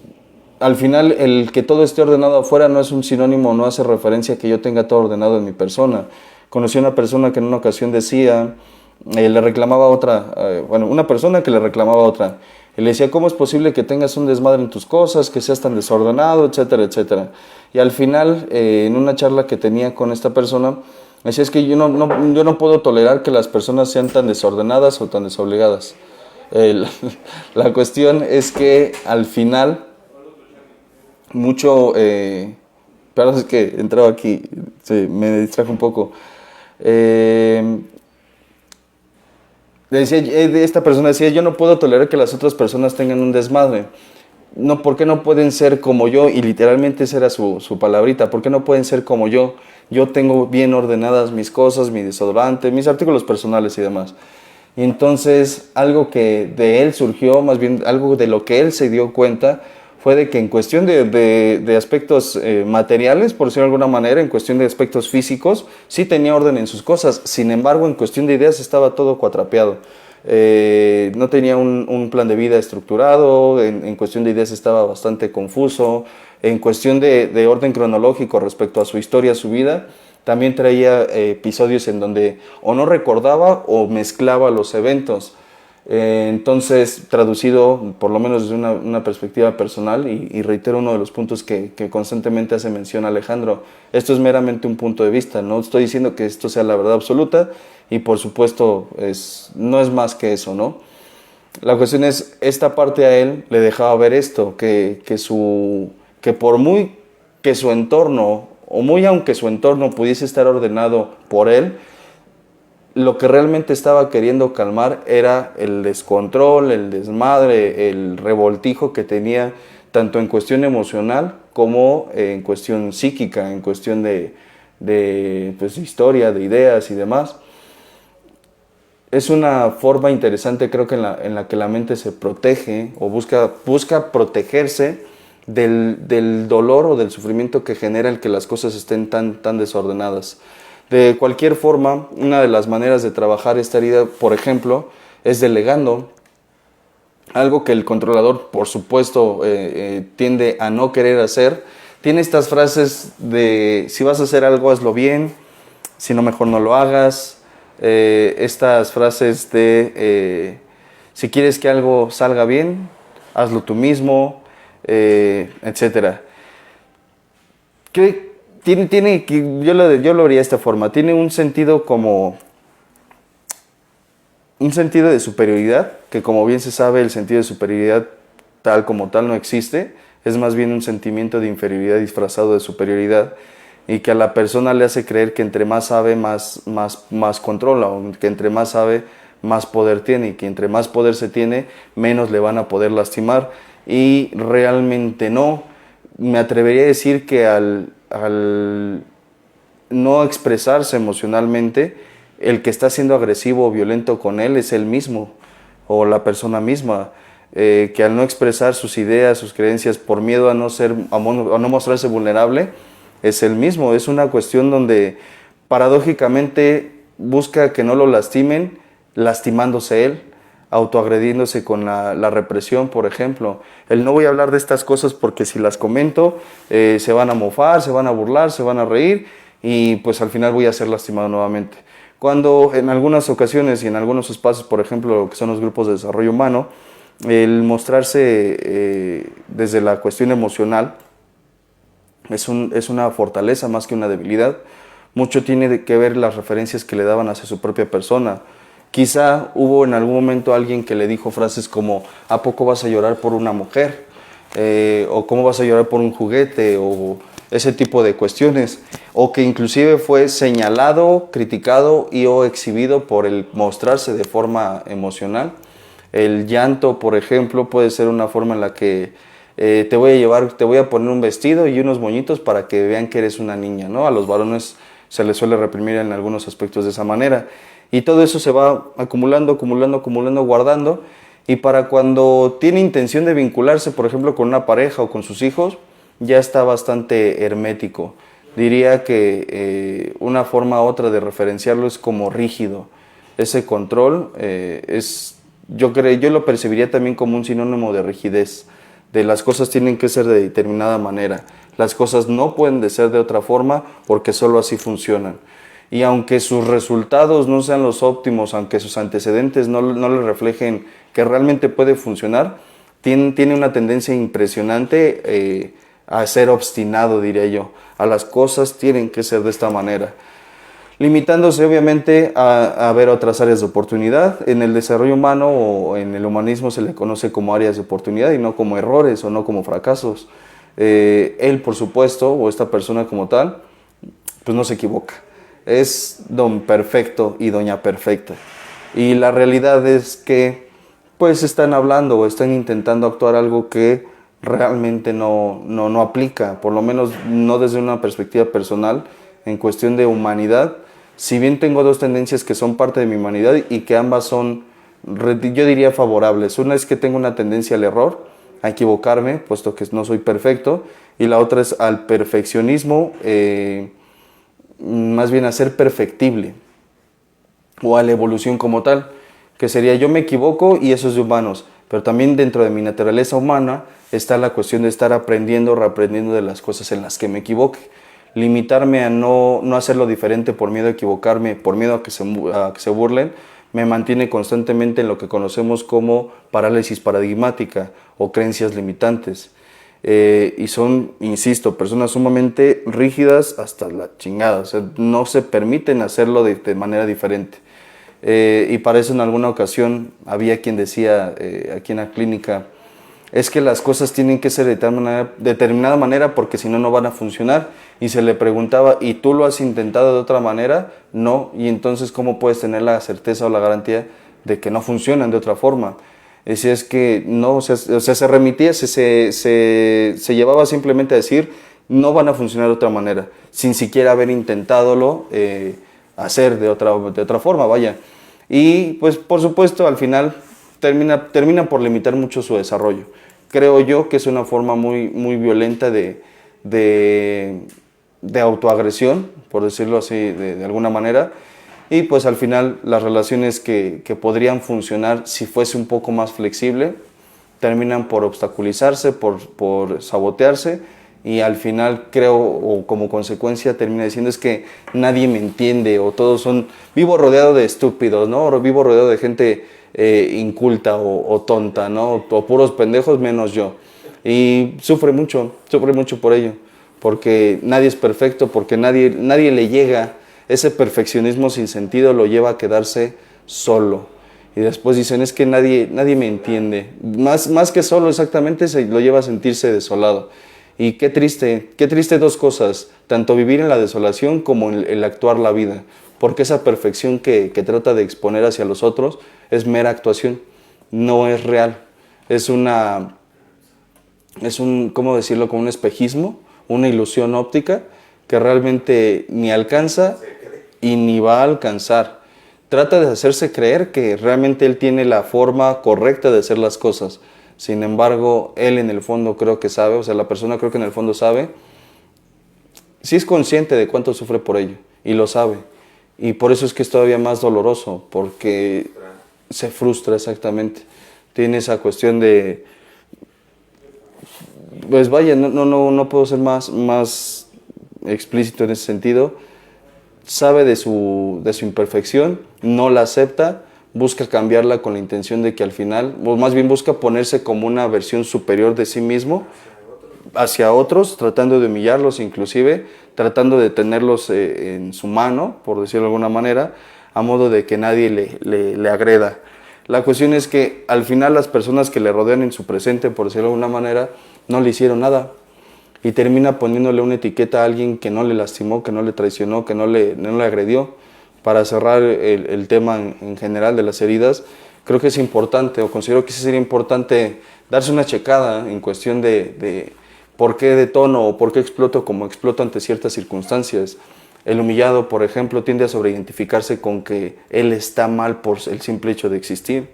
al final el que todo esté ordenado afuera no es un sinónimo, no hace referencia a que yo tenga todo ordenado en mi persona. Conocí a una persona que en una ocasión decía, le reclamaba a otra, una persona que le reclamaba a otra, y le decía, ¿cómo es posible que tengas un desmadre en tus cosas, que seas tan desordenado, etcétera, etcétera? Y al final, en una charla que tenía con esta persona, Así es que yo no puedo tolerar que las personas sean tan desordenadas o tan desobligadas. La cuestión es que al final, perdón, es que entraba aquí, me distrajo un poco. Esta persona decía, yo no puedo tolerar que las otras personas tengan un desmadre. No, ¿por qué no pueden ser como yo? Y literalmente esa era su palabrita. ¿Por qué no pueden ser como yo? Yo tengo bien ordenadas mis cosas, mi desodorante, mis artículos personales y demás. Y entonces algo que de él surgió, más bien algo de lo que él se dio cuenta, fue de que en cuestión de aspectos materiales, por decirlo de alguna manera, en cuestión de aspectos físicos, sí tenía orden en sus cosas. Sin embargo, en cuestión de ideas estaba todo cuatrapeado. No tenía un plan de vida estructurado, en cuestión de ideas estaba bastante confuso, en cuestión de orden cronológico respecto a su historia, su vida, también traía episodios en donde o no recordaba o mezclaba los eventos. Entonces, traducido por lo menos desde una perspectiva personal, y reitero uno de los puntos que constantemente hace mención Alejandro, esto es meramente un punto de vista, no estoy diciendo que esto sea la verdad absoluta, y por supuesto no es más que eso, ¿no? La cuestión es, esta parte a él le dejaba ver esto, que por muy que su entorno, o muy aunque su entorno pudiese estar ordenado por él, lo que realmente estaba queriendo calmar era el descontrol, el desmadre, el revoltijo que tenía tanto en cuestión emocional como en cuestión psíquica, en cuestión de historia, de ideas y demás. Es una forma interesante, creo que en la que la mente se protege o busca protegerse del dolor o del sufrimiento que genera el que las cosas estén tan desordenadas. De cualquier forma, una de las maneras de trabajar esta herida, por ejemplo, es delegando. Algo que el controlador, por supuesto, tiende a no querer hacer. Tiene estas frases de, si vas a hacer algo, hazlo bien, si no, mejor no lo hagas. Estas frases de, si quieres que algo salga bien, hazlo tú mismo, etc. Yo lo haría de esta forma, tiene un sentido de superioridad, que como bien se sabe el sentido de superioridad tal como tal no existe, es más bien un sentimiento de inferioridad disfrazado de superioridad, y que a la persona le hace creer que entre más sabe, más controla, o que entre más sabe, más poder tiene, y que entre más poder se tiene, menos le van a poder lastimar, y realmente no. Me atrevería a decir que al no expresarse emocionalmente, el que está siendo agresivo o violento con él es él mismo o la persona misma, que al no expresar sus ideas, sus creencias por miedo a no mostrarse vulnerable, es él mismo. Es una cuestión donde paradójicamente busca que no lo lastimen, lastimándose él, autoagrediéndose con la represión, por ejemplo. El no voy a hablar de estas cosas porque si las comento se van a mofar, se van a burlar, se van a reír, y pues al final voy a ser lastimado nuevamente. Cuando en algunas ocasiones y en algunos espacios, por ejemplo, lo que son los grupos de desarrollo humano, el mostrarse desde la cuestión emocional es una fortaleza más que una debilidad. Mucho tiene que ver las referencias que le daban hacia su propia persona. Quizá hubo en algún momento alguien que le dijo frases como, ¿a poco vas a llorar por una mujer? O ¿cómo vas a llorar por un juguete? O ese tipo de cuestiones. O que inclusive fue señalado, criticado o exhibido por el mostrarse de forma emocional. El llanto, por ejemplo, puede ser una forma en la que te voy a poner un vestido y unos moñitos para que vean que eres una niña, ¿no? A los varones se les suele reprimir en algunos aspectos de esa manera. Y todo eso se va acumulando, guardando, y para cuando tiene intención de vincularse, por ejemplo, con una pareja o con sus hijos, ya está bastante hermético. Diría que una forma u otra de referenciarlo es como rígido. Ese control yo lo percibiría también como un sinónimo de rigidez, de las cosas tienen que ser de determinada manera. Las cosas no pueden de ser de otra forma porque solo así funcionan. Y aunque sus resultados no sean los óptimos, aunque sus antecedentes no le reflejen que realmente puede funcionar, tiene una tendencia impresionante a ser obstinado, diría yo. A las cosas tienen que ser de esta manera. limitándose obviamente a ver otras áreas de oportunidad. En el desarrollo humano o en el humanismo se le conoce como áreas de oportunidad y no como errores o no como fracasos. Él, por supuesto, o esta persona como tal, pues no se equivoca. Es don perfecto y doña perfecta. Y la realidad es que pues están hablando o están intentando actuar algo que realmente no aplica, por lo menos no desde una perspectiva personal, en cuestión de humanidad. Si bien tengo dos tendencias que son parte de mi humanidad y que ambas son, yo diría, favorables. Una es que tengo una tendencia al error, a equivocarme, puesto que no soy perfecto, y la otra es al perfeccionismo, más bien a ser perfectible, o a la evolución como tal, que sería yo me equivoco y eso es de humanos, pero también dentro de mi naturaleza humana está la cuestión de estar aprendiendo, reaprendiendo de las cosas en las que me equivoque. Limitarme a no hacerlo diferente por miedo a equivocarme, por miedo a que se burlen, me mantiene constantemente en lo que conocemos como parálisis paradigmática o creencias limitantes. Y son, insisto, personas sumamente rígidas hasta la chingada, o sea, no se permiten hacerlo de manera diferente. Y para eso en alguna ocasión había quien decía aquí en la clínica, es que las cosas tienen que ser de determinada manera porque si no, no van a funcionar. Y se le preguntaba, ¿y tú lo has intentado de otra manera? No, y entonces ¿cómo puedes tener la certeza o la garantía de que no funcionan de otra forma? Decía, es que no, o sea, se remitía, se llevaba simplemente a decir, no van a funcionar de otra manera, sin siquiera haber intentadolo hacer de otra forma, vaya. Y pues por supuesto al final termina por limitar mucho su desarrollo. Creo yo que es una forma muy violenta de autoagresión, por decirlo así de alguna manera, y pues al final las relaciones que podrían funcionar si fuese un poco más flexible, terminan por obstaculizarse, por sabotearse, y al final creo, o como consecuencia termina diciendo, es que nadie me entiende, o todos son, vivo rodeado de estúpidos, ¿no? O vivo rodeado de gente inculta o tonta, ¿no? O puros pendejos menos yo. Y sufre mucho por ello, porque nadie es perfecto, porque nadie le llega. Ese perfeccionismo sin sentido lo lleva a quedarse solo. Y después dicen, es que nadie me entiende. Más que solo, exactamente, se lo lleva a sentirse desolado. Y qué triste dos cosas, tanto vivir en la desolación como el actuar la vida. Porque esa perfección que trata de exponer hacia los otros es mera actuación, no es real. ¿Cómo decirlo? Como un espejismo, una ilusión óptica que realmente ni alcanza y ni va a alcanzar. Trata de hacerse creer que realmente él tiene la forma correcta de hacer las cosas. Sin embargo, él en el fondo creo que sabe, o sea, la persona creo que en el fondo sabe, sí es consciente de cuánto sufre por ello, y lo sabe. Y por eso es que es todavía más doloroso, porque se frustra exactamente. Tiene esa cuestión de, pues vaya, no puedo ser más explícito en ese sentido. Sabe de su imperfección, no la acepta, busca cambiarla con la intención de que al final, o más bien busca ponerse como una versión superior de sí mismo hacia otros, tratando de humillarlos inclusive, tratando de tenerlos en su mano, por decirlo de alguna manera, a modo de que nadie le agreda. La cuestión es que al final las personas que le rodean en su presente, por decirlo de alguna manera, no le hicieron nada. Y termina poniéndole una etiqueta a alguien que no le lastimó, que no le traicionó, que no le agredió. Para cerrar el tema en general de las heridas, creo que es importante, o considero que sí sería importante darse una checada en cuestión de por qué detono o por qué exploto como exploto ante ciertas circunstancias. El humillado, por ejemplo, tiende a sobreidentificarse con que él está mal por el simple hecho de existir.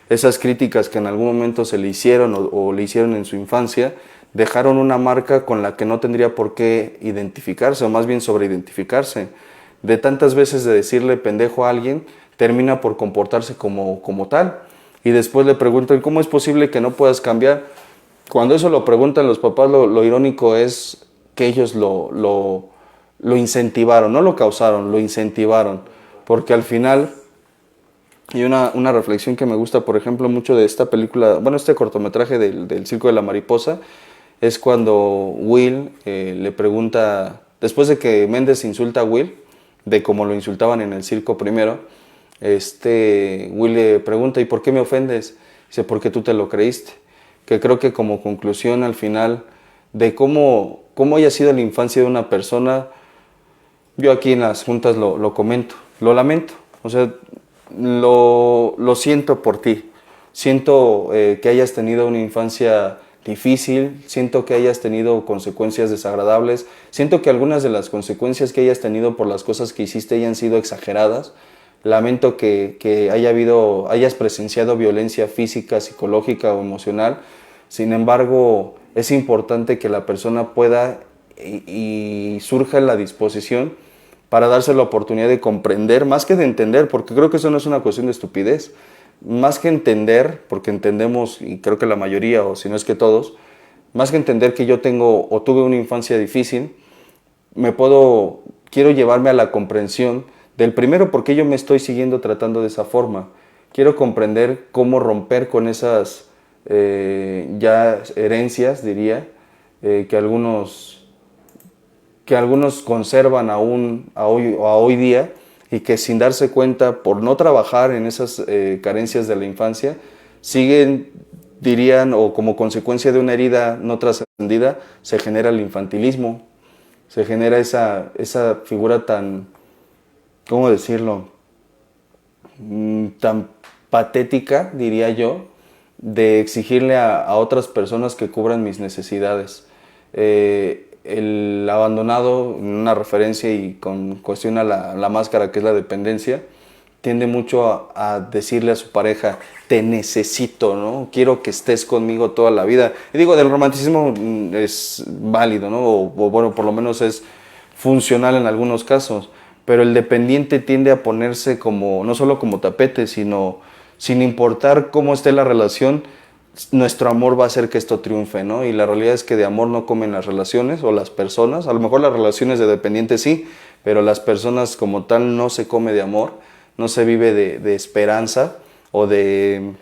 Esas críticas que en algún momento se le hicieron o le hicieron en su infancia, dejaron una marca con la que no tendría por qué identificarse, o más bien sobreidentificarse. De tantas veces de decirle pendejo a alguien, termina por comportarse como tal. Y después le preguntan, ¿cómo es posible que no puedas cambiar? Cuando eso lo preguntan los papás, lo irónico es que ellos lo incentivaron, no lo causaron, lo incentivaron. Porque al final, y una reflexión que me gusta, por ejemplo, mucho de esta película, bueno, este cortometraje del Circo de la Mariposa, es cuando Will le pregunta, después de que Méndez insulta a Will, de cómo lo insultaban en el circo primero, Will le pregunta, ¿y por qué me ofendes? Dice, porque tú te lo creíste. Que creo que como conclusión al final de cómo haya sido la infancia de una persona, yo aquí en las juntas lo comento, lo lamento, o sea, lo siento por ti. Siento que hayas tenido una infancia difícil, siento que hayas tenido consecuencias desagradables, siento que algunas de las consecuencias que hayas tenido por las cosas que hiciste hayan sido exageradas. Lamento que hayas presenciado violencia física, psicológica o emocional. Sin embargo, es importante que la persona pueda y surja la disposición para darse la oportunidad de comprender, más que de entender, porque creo que eso no es una cuestión de estupidez, más que entender, porque entendemos, y creo que la mayoría, o si no es que todos, más que entender que yo tengo o tuve una infancia difícil, quiero llevarme a la comprensión del primero, por qué yo me estoy siguiendo tratando de esa forma. Quiero comprender cómo romper con esas ya herencias, diría, que algunos conservan aún a hoy día, y que sin darse cuenta, por no trabajar en esas carencias de la infancia, siguen, dirían, o como consecuencia de una herida no trascendida, se genera el infantilismo, se genera esa figura tan, ¿cómo decirlo?, tan patética, diría yo, de exigirle a otras personas que cubran mis necesidades. El abandonado, una referencia y con cuestión a la máscara que es la dependencia, tiende mucho a decirle a su pareja, te necesito, ¿no? Quiero que estés conmigo toda la vida. Y digo, del romanticismo es válido, ¿no? O bueno, por lo menos es funcional en algunos casos, pero el dependiente tiende a ponerse como, no solo como tapete, sino sin importar cómo esté la relación, nuestro amor va a hacer que esto triunfe, ¿no? Y la realidad es que de amor no comen las relaciones o las personas. A lo mejor las relaciones de dependientes sí, pero las personas como tal no se come de amor, no se vive de esperanza o de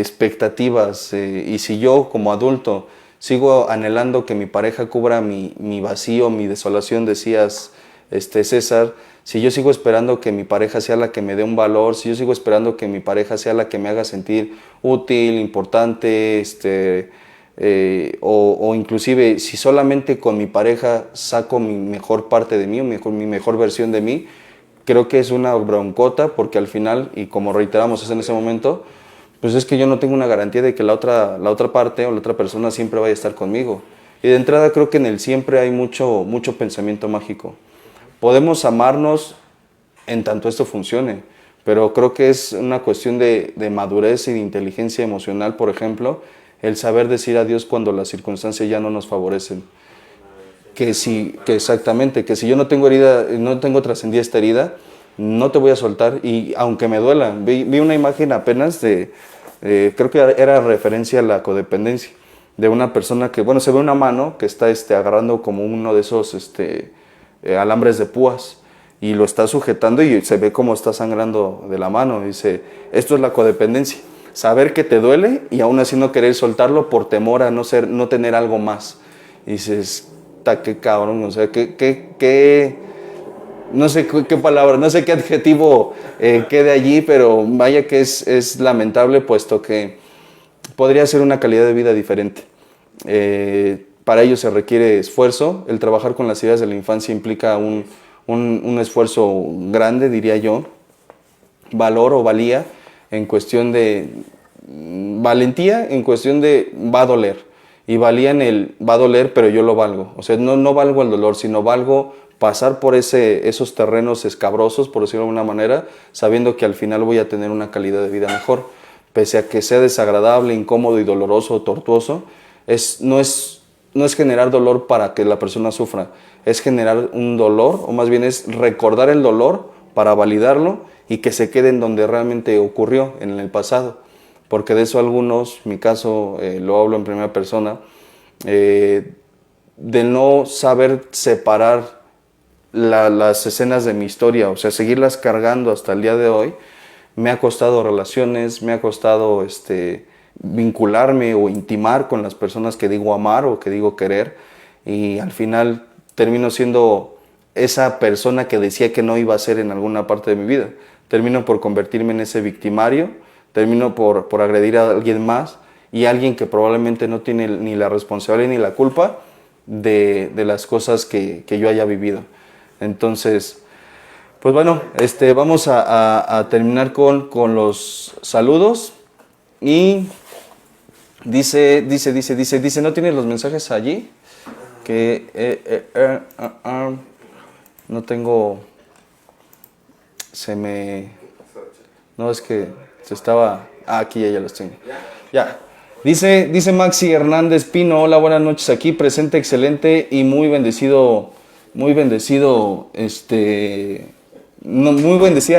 expectativas. Y si yo como adulto sigo anhelando que mi pareja cubra mi vacío, mi desolación, decías, César, si yo sigo esperando que mi pareja sea la que me dé un valor, si yo sigo esperando que mi pareja sea la que me haga sentir útil, importante, o inclusive si solamente con mi pareja saco mi mejor parte de mí, mi mejor versión de mí, creo que es una broncota, porque al final, y como reiteramos en ese momento, pues es que yo no tengo una garantía de que la otra parte o la otra persona siempre vaya a estar conmigo. Y de entrada creo que en el siempre hay mucho pensamiento mágico. Podemos amarnos en tanto esto funcione, pero creo que es una cuestión de madurez y de inteligencia emocional, por ejemplo, el saber decir adiós cuando las circunstancias ya no nos favorecen. Que si yo no tengo herida, no tengo trascendida esta herida, no te voy a soltar, y aunque me duela. Vi una imagen apenas creo que era referencia a la codependencia, de una persona que, bueno, se ve una mano que está agarrando como uno de esos alambres de púas, y lo está sujetando y se ve cómo está sangrando de la mano. Dice, esto es la codependencia, saber que te duele y aún así no querer soltarlo por temor a no tener algo más. Y dices, qué cabrón, o sea, no sé qué palabra, no sé qué adjetivo quede allí, pero vaya que es lamentable, puesto que podría ser una calidad de vida diferente. Para ello se requiere esfuerzo. El trabajar con las ideas de la infancia implica un esfuerzo grande, diría yo, valor o valía, en cuestión de valentía, en cuestión de va a doler, y valía en el va a doler, pero yo lo valgo. O sea, no valgo el dolor, sino valgo pasar por esos terrenos escabrosos, por decirlo de alguna manera, sabiendo que al final voy a tener una calidad de vida mejor. Pese a que sea desagradable, incómodo y doloroso o tortuoso, no es generar dolor para que la persona sufra, es generar un dolor, o más bien es recordar el dolor para validarlo y que se quede en donde realmente ocurrió, en el pasado. Porque de eso algunos, mi caso, lo hablo en primera persona, de no saber separar las escenas de mi historia, o sea, seguirlas cargando hasta el día de hoy, me ha costado relaciones, me ha costado vincularme o intimar con las personas que digo amar o que digo querer, y al final termino siendo esa persona que decía que no iba a ser en alguna parte de mi vida. Termino por convertirme en ese victimario, termino por agredir a alguien más y alguien que probablemente no tiene ni la responsabilidad ni la culpa de las cosas que yo haya vivido. Entonces, pues bueno, vamos a terminar con los saludos. Y dice, ¿no tienes los mensajes allí? Que no tengo, no, es que se estaba, aquí ya los tengo. Ya. Dice Maxi Hernández Pino, hola, buenas noches, aquí presente, excelente y muy bendecida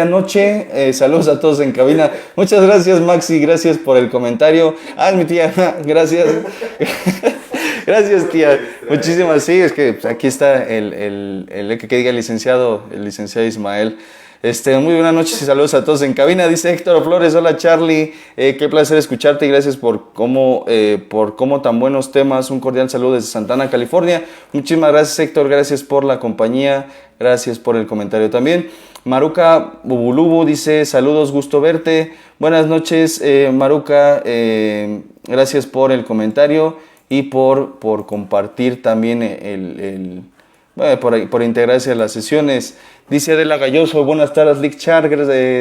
noche, saludos a todos en cabina. Muchas gracias Maxi, gracias por el comentario. Es mi tía, gracias. Gracias tía, muchísimas, sí, es que aquí está el que diga el licenciado Ismael. Muy buenas noches y saludos a todos en cabina. Dice Héctor Flores, hola Charlie, qué placer escucharte y gracias por cómo tan buenos temas. Un cordial saludo desde Santana, California. Muchísimas gracias Héctor, gracias por la compañía, gracias por el comentario también. Maruca Bubulubu dice, saludos, gusto verte. Buenas noches Maruca, gracias por el comentario y por compartir también por integrarse a las sesiones. Dice Adela Galloso, buenas tardes, Lick Char,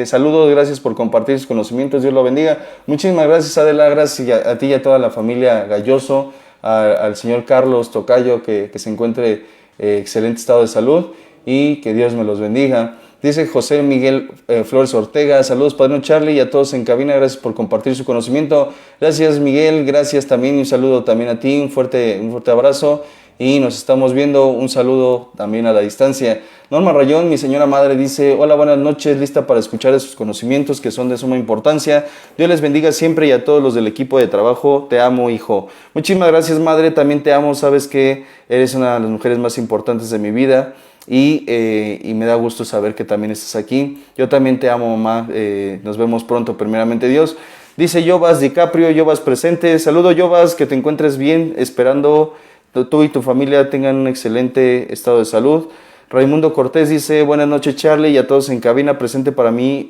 saludos, gracias por compartir sus conocimientos, Dios lo bendiga. Muchísimas gracias Adela, gracias a ti y a toda la familia Galloso, al señor Carlos Tocayo, que se encuentre en excelente estado de salud y que Dios me los bendiga. Dice José Miguel Flores Ortega, saludos Padrino Charlie y a todos en cabina, gracias por compartir su conocimiento. Gracias Miguel, gracias también y un saludo también a ti, un fuerte abrazo. Y nos estamos viendo, un saludo también a la distancia. Norma Rayón, mi señora madre, dice, hola, buenas noches, lista para escuchar de sus conocimientos que son de suma importancia. Dios les bendiga siempre y a todos los del equipo de trabajo, te amo, hijo. Muchísimas gracias, madre, también te amo, sabes que eres una de las mujeres más importantes de mi vida y me da gusto saber que también estás aquí. Yo también te amo, mamá, nos vemos pronto, primeramente Dios. Dice Yovas DiCaprio, Yovas presente, saludo Yovas, que te encuentres bien, esperando tú y tu familia tengan un excelente estado de salud. Raimundo Cortés dice, buenas noches Charlie y a todos en cabina, presente para mi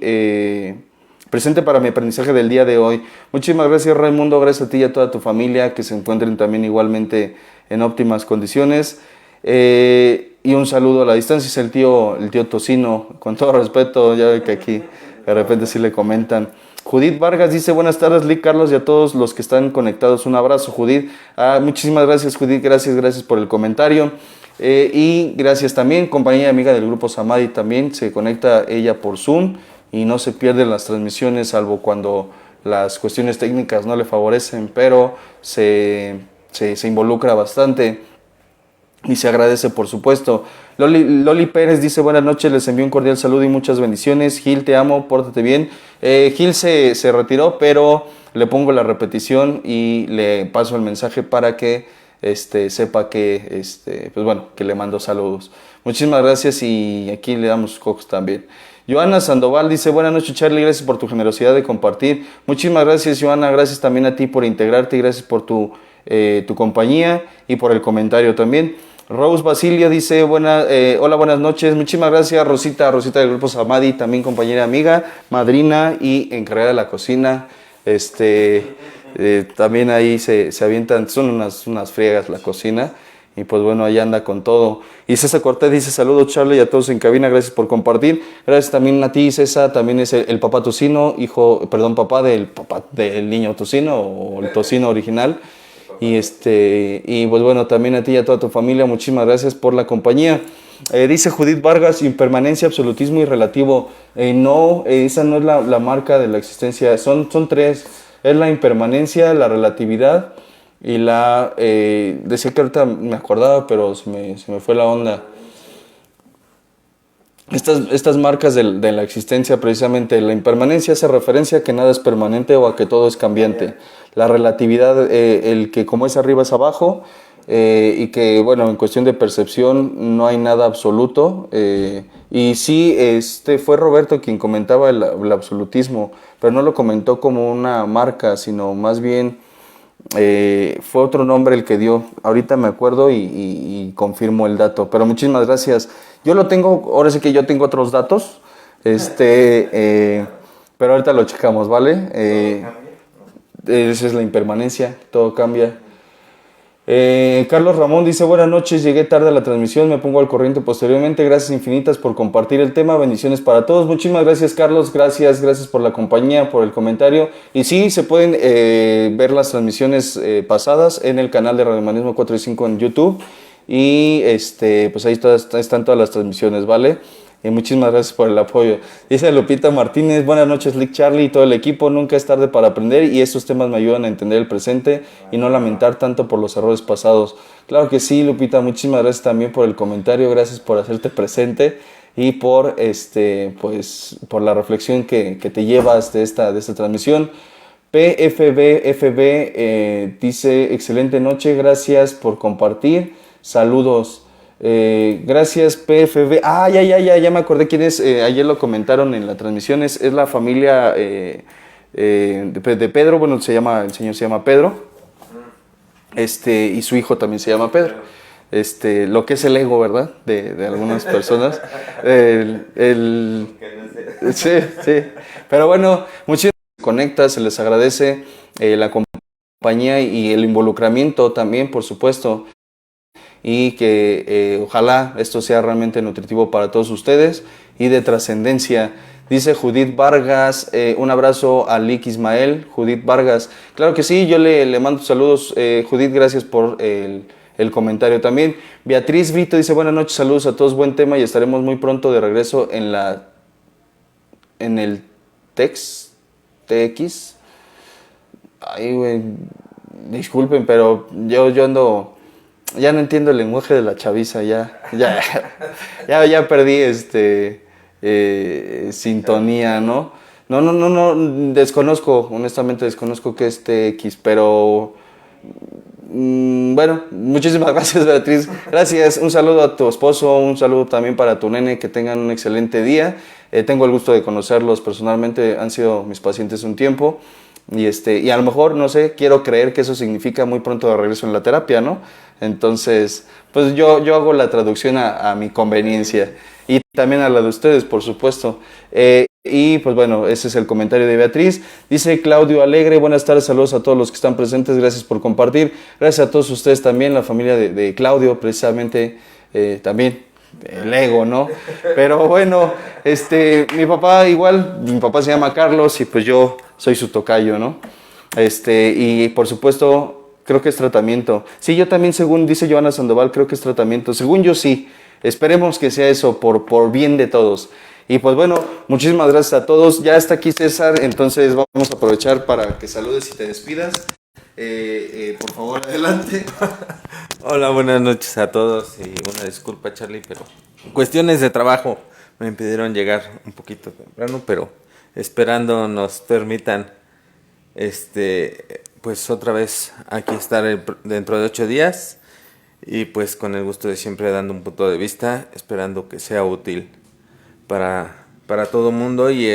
aprendizaje del día de hoy. Muchísimas gracias Raimundo, gracias a ti y a toda tu familia, que se encuentren también igualmente en óptimas condiciones. Y un saludo a la distancia, es el tío Tocino, con todo respeto, ya ve que aquí de repente sí le comentan. Judith Vargas dice, buenas tardes, Lick, Carlos y a todos los que están conectados. Un abrazo, Judith. Muchísimas gracias, Judith. Gracias por el comentario. Y gracias también, compañía amiga del grupo Samadhi también. Se conecta ella por Zoom y no se pierden las transmisiones, salvo cuando las cuestiones técnicas no le favorecen, pero se involucra bastante. Y se agradece, por supuesto. Loli Pérez dice, buenas noches, les envío un cordial saludo y muchas bendiciones. Gil, te amo, pórtate bien. Gil se retiró, pero le pongo la repetición y le paso el mensaje para que sepa que, pues bueno, que le mando saludos. Muchísimas gracias y aquí le damos cocos también. Joana Sandoval dice, buenas noches Charlie, gracias por tu generosidad de compartir. Muchísimas gracias Joana, gracias también a ti por integrarte y gracias por tu compañía y por el comentario también. Rose Basilio dice, hola, buenas noches, muchísimas gracias Rosita del grupo Samadhi, también compañera amiga, madrina y encargada de la cocina. También ahí se avientan, son unas friegas la cocina y pues bueno, ahí anda con todo. Y César Cortés dice, saludos Charlie y a todos en cabina, gracias por compartir. Gracias también a ti César, también es el papá Tocino, papá del niño Tocino o el Tocino original. Y pues bueno, también a ti y a toda tu familia, muchísimas gracias por la compañía. Dice Judith Vargas, impermanencia, absolutismo y relativo. No, esa no es la marca de la existencia, son tres. Es la impermanencia, la relatividad y decía que ahorita me acordaba, pero se me fue la onda. Estas marcas de la existencia, precisamente, la impermanencia hace referencia a que nada es permanente o a que todo es cambiante. La relatividad, el que como es arriba es abajo, y que, bueno, en cuestión de percepción no hay nada absoluto. Y sí, fue Roberto quien comentaba el absolutismo, pero no lo comentó como una marca, sino más bien Fue otro nombre el que dio. Ahorita me acuerdo y confirmo el dato. Pero muchísimas gracias. Yo lo tengo, ahora sí que yo tengo otros datos. Pero ahorita lo checamos, ¿vale? Esa es la impermanencia, todo cambia. Carlos Ramón dice: buenas noches, llegué tarde a la transmisión, me pongo al corriente posteriormente, gracias infinitas por compartir el tema, bendiciones para todos. Muchísimas gracias, Carlos, gracias por la compañía, por el comentario. Y sí, se pueden ver las transmisiones pasadas en el canal de Radio Humanismo 4 y 5 en YouTube, y pues ahí están todas las transmisiones, ¿vale? Y muchísimas gracias por el apoyo. Dice Lupita Martínez: buenas noches, Lick Charlie y todo el equipo. Nunca es tarde para aprender y estos temas me ayudan a entender el presente y no lamentar tanto por los errores pasados. Claro que sí, Lupita, muchísimas gracias también por el comentario. Gracias por hacerte presente y por por la reflexión que te llevas de esta transmisión. PFB dice: excelente noche, gracias por compartir. Saludos. Gracias, PFB. Ya me acordé quién es. Ayer lo comentaron en la transmisión. Es la familia de Pedro. Bueno, el señor se llama Pedro. Y su hijo también se llama Pedro. Lo que es el ego, ¿verdad? De algunas personas. Sí. Pero bueno, muchísimas gracias. Se les agradece la compañía y el involucramiento también, por supuesto. Y que ojalá esto sea realmente nutritivo para todos ustedes y de trascendencia. Dice Judith Vargas: un abrazo a Lick Ismael. Judith Vargas, claro que sí, yo le mando saludos. Judith, gracias por el comentario también. Beatriz Brito dice: buenas noches, saludos a todos, buen tema y estaremos muy pronto de regreso en el TX. Ay, güey, disculpen, pero yo ando... Ya no entiendo el lenguaje de la chaviza, ya perdí sintonía, ¿no? No, desconozco, honestamente desconozco qué es TX, pero bueno, muchísimas gracias, Beatriz, gracias, un saludo a tu esposo, un saludo también para tu nene, que tengan un excelente día. Tengo el gusto de conocerlos personalmente, han sido mis pacientes un tiempo. Y a lo mejor, no sé, quiero creer que eso significa muy pronto de regreso en la terapia, ¿no? Entonces, pues yo hago la traducción a mi conveniencia y también a la de ustedes, por supuesto. Y pues bueno, ese es el comentario de Beatriz. Dice Claudio Alegre: buenas tardes, saludos a todos los que están presentes, gracias por compartir. Gracias a todos ustedes también, la familia de Claudio, precisamente, también. El ego, ¿no? Pero bueno, mi papá se llama Carlos y pues yo soy su tocayo, ¿no? Y por supuesto, creo que es tratamiento. Sí, yo también, según dice Joana Sandoval, creo que es tratamiento. Según yo, sí. Esperemos que sea eso por bien de todos. Y pues bueno, muchísimas gracias a todos. Ya está aquí César, entonces vamos a aprovechar para que saludes y te despidas. Por favor, adelante.
Hola, buenas noches a todos y una disculpa, Charlie, pero cuestiones de trabajo me impidieron llegar un poquito temprano, pero esperando nos permitan pues otra vez aquí estar dentro de 8 días y pues con el gusto de siempre dando un punto de vista, esperando que sea útil para todo el mundo y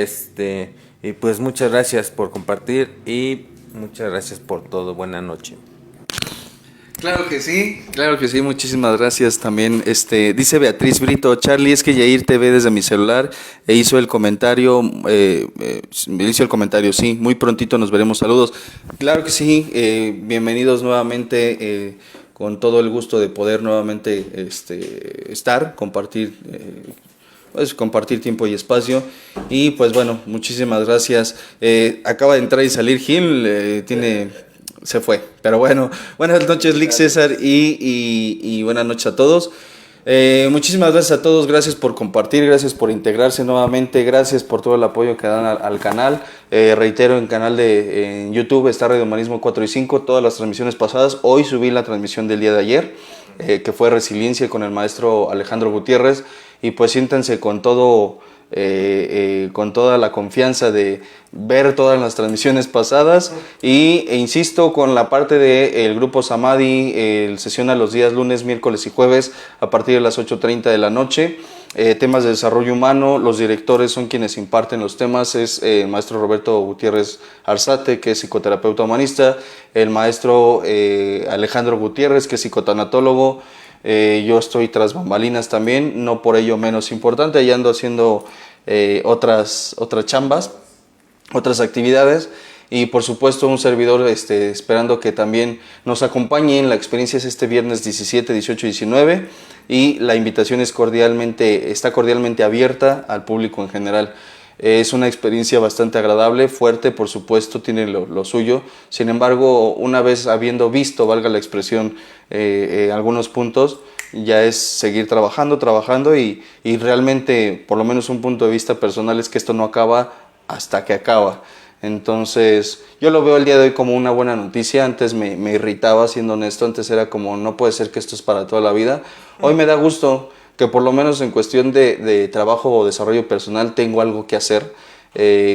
pues muchas gracias por compartir y muchas gracias por todo. Buena noche.
Claro que sí, muchísimas gracias también. Dice Beatriz Brito: Charlie, es que Yair te ve desde mi celular e hizo el comentario, sí, muy prontito nos veremos, saludos. Claro que sí, bienvenidos nuevamente, con todo el gusto de poder nuevamente compartir tiempo y espacio. Y pues bueno, muchísimas gracias. Acaba de entrar y salir Gil, se fue, pero bueno, buenas noches Lick César y buenas noches a todos. Muchísimas gracias a todos, gracias por compartir, gracias por integrarse nuevamente, gracias por todo el apoyo que dan al canal. Reitero, en el canal en YouTube está Radio Humanismo 4 y 5, todas las transmisiones pasadas. Hoy subí la transmisión del día de ayer, que fue Resiliencia con el maestro Alejandro Gutiérrez, y pues siéntanse con todo con toda la confianza de ver todas las transmisiones pasadas e insisto con la parte del grupo Samadhi, sesiona los días lunes, miércoles y jueves a partir de las 8:30 de la noche. Temas de desarrollo humano, los directores son quienes imparten los temas, es el maestro Roberto Gutiérrez Arzate, que es psicoterapeuta humanista, el maestro Alejandro Gutiérrez, que es psicotanatólogo. Yo estoy tras bambalinas también, no por ello menos importante, allá ando haciendo otras chambas, otras actividades, y por supuesto un servidor esperando que también nos acompañen. La experiencia es este viernes 17, 18 y 19 y la invitación está cordialmente abierta al público en general. Es una experiencia bastante agradable, fuerte, por supuesto, tiene lo suyo. Sin embargo, una vez habiendo visto, valga la expresión, algunos puntos, ya es seguir trabajando y realmente, por lo menos un punto de vista personal, es que esto no acaba hasta que acaba. Entonces, yo lo veo el día de hoy como una buena noticia. Antes me irritaba, siendo honesto, antes era como, no puede ser que esto es para toda la vida. Hoy me da gusto que por lo menos en cuestión de trabajo o desarrollo personal tengo algo que hacer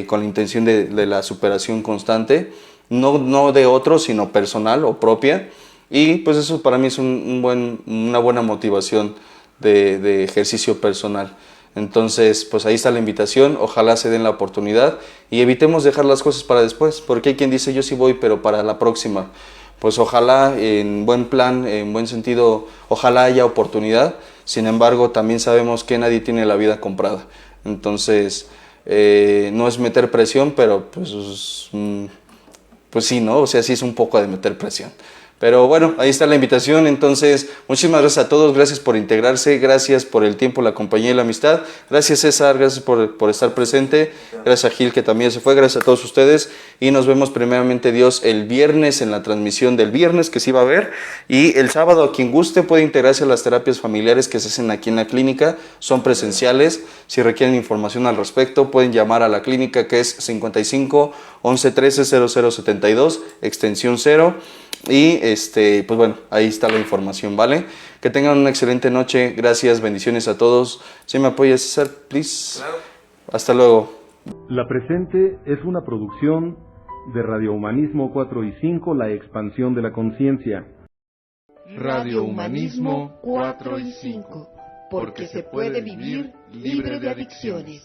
con la intención de la superación constante, no de otro, sino personal o propia, y pues eso para mí es una buena motivación de ejercicio personal. Entonces, pues ahí está la invitación, ojalá se den la oportunidad y evitemos dejar las cosas para después, porque hay quien dice yo sí voy, pero para la próxima. Pues ojalá, en buen plan, en buen sentido, ojalá haya oportunidad. Sin embargo, también sabemos que nadie tiene la vida comprada. Entonces, no es meter presión, pero pues sí, ¿no? O sea, sí es un poco de meter presión. Pero bueno, ahí está la invitación. Entonces, muchísimas gracias a todos, gracias por integrarse, gracias por el tiempo, la compañía y la amistad. Gracias César, gracias por estar presente, gracias a Gil que también se fue, gracias a todos ustedes y nos vemos primeramente Dios el viernes en la transmisión del viernes que sí va a haber, y el sábado a quien guste puede integrarse a las terapias familiares que se hacen aquí en la clínica, son presenciales. Si requieren información al respecto pueden llamar a la clínica, que es 55 11 13 0072 extensión 0. Y pues bueno, ahí está la información, ¿vale? Que tengan una excelente noche, gracias, bendiciones a todos. ¿Sí me apoyas, César, please? Claro. Hasta luego.
La presente es una producción de Radio Humanismo 4 y 5, la expansión de la conciencia.
Radio Humanismo 4 y 5, porque se puede vivir libre de adicciones.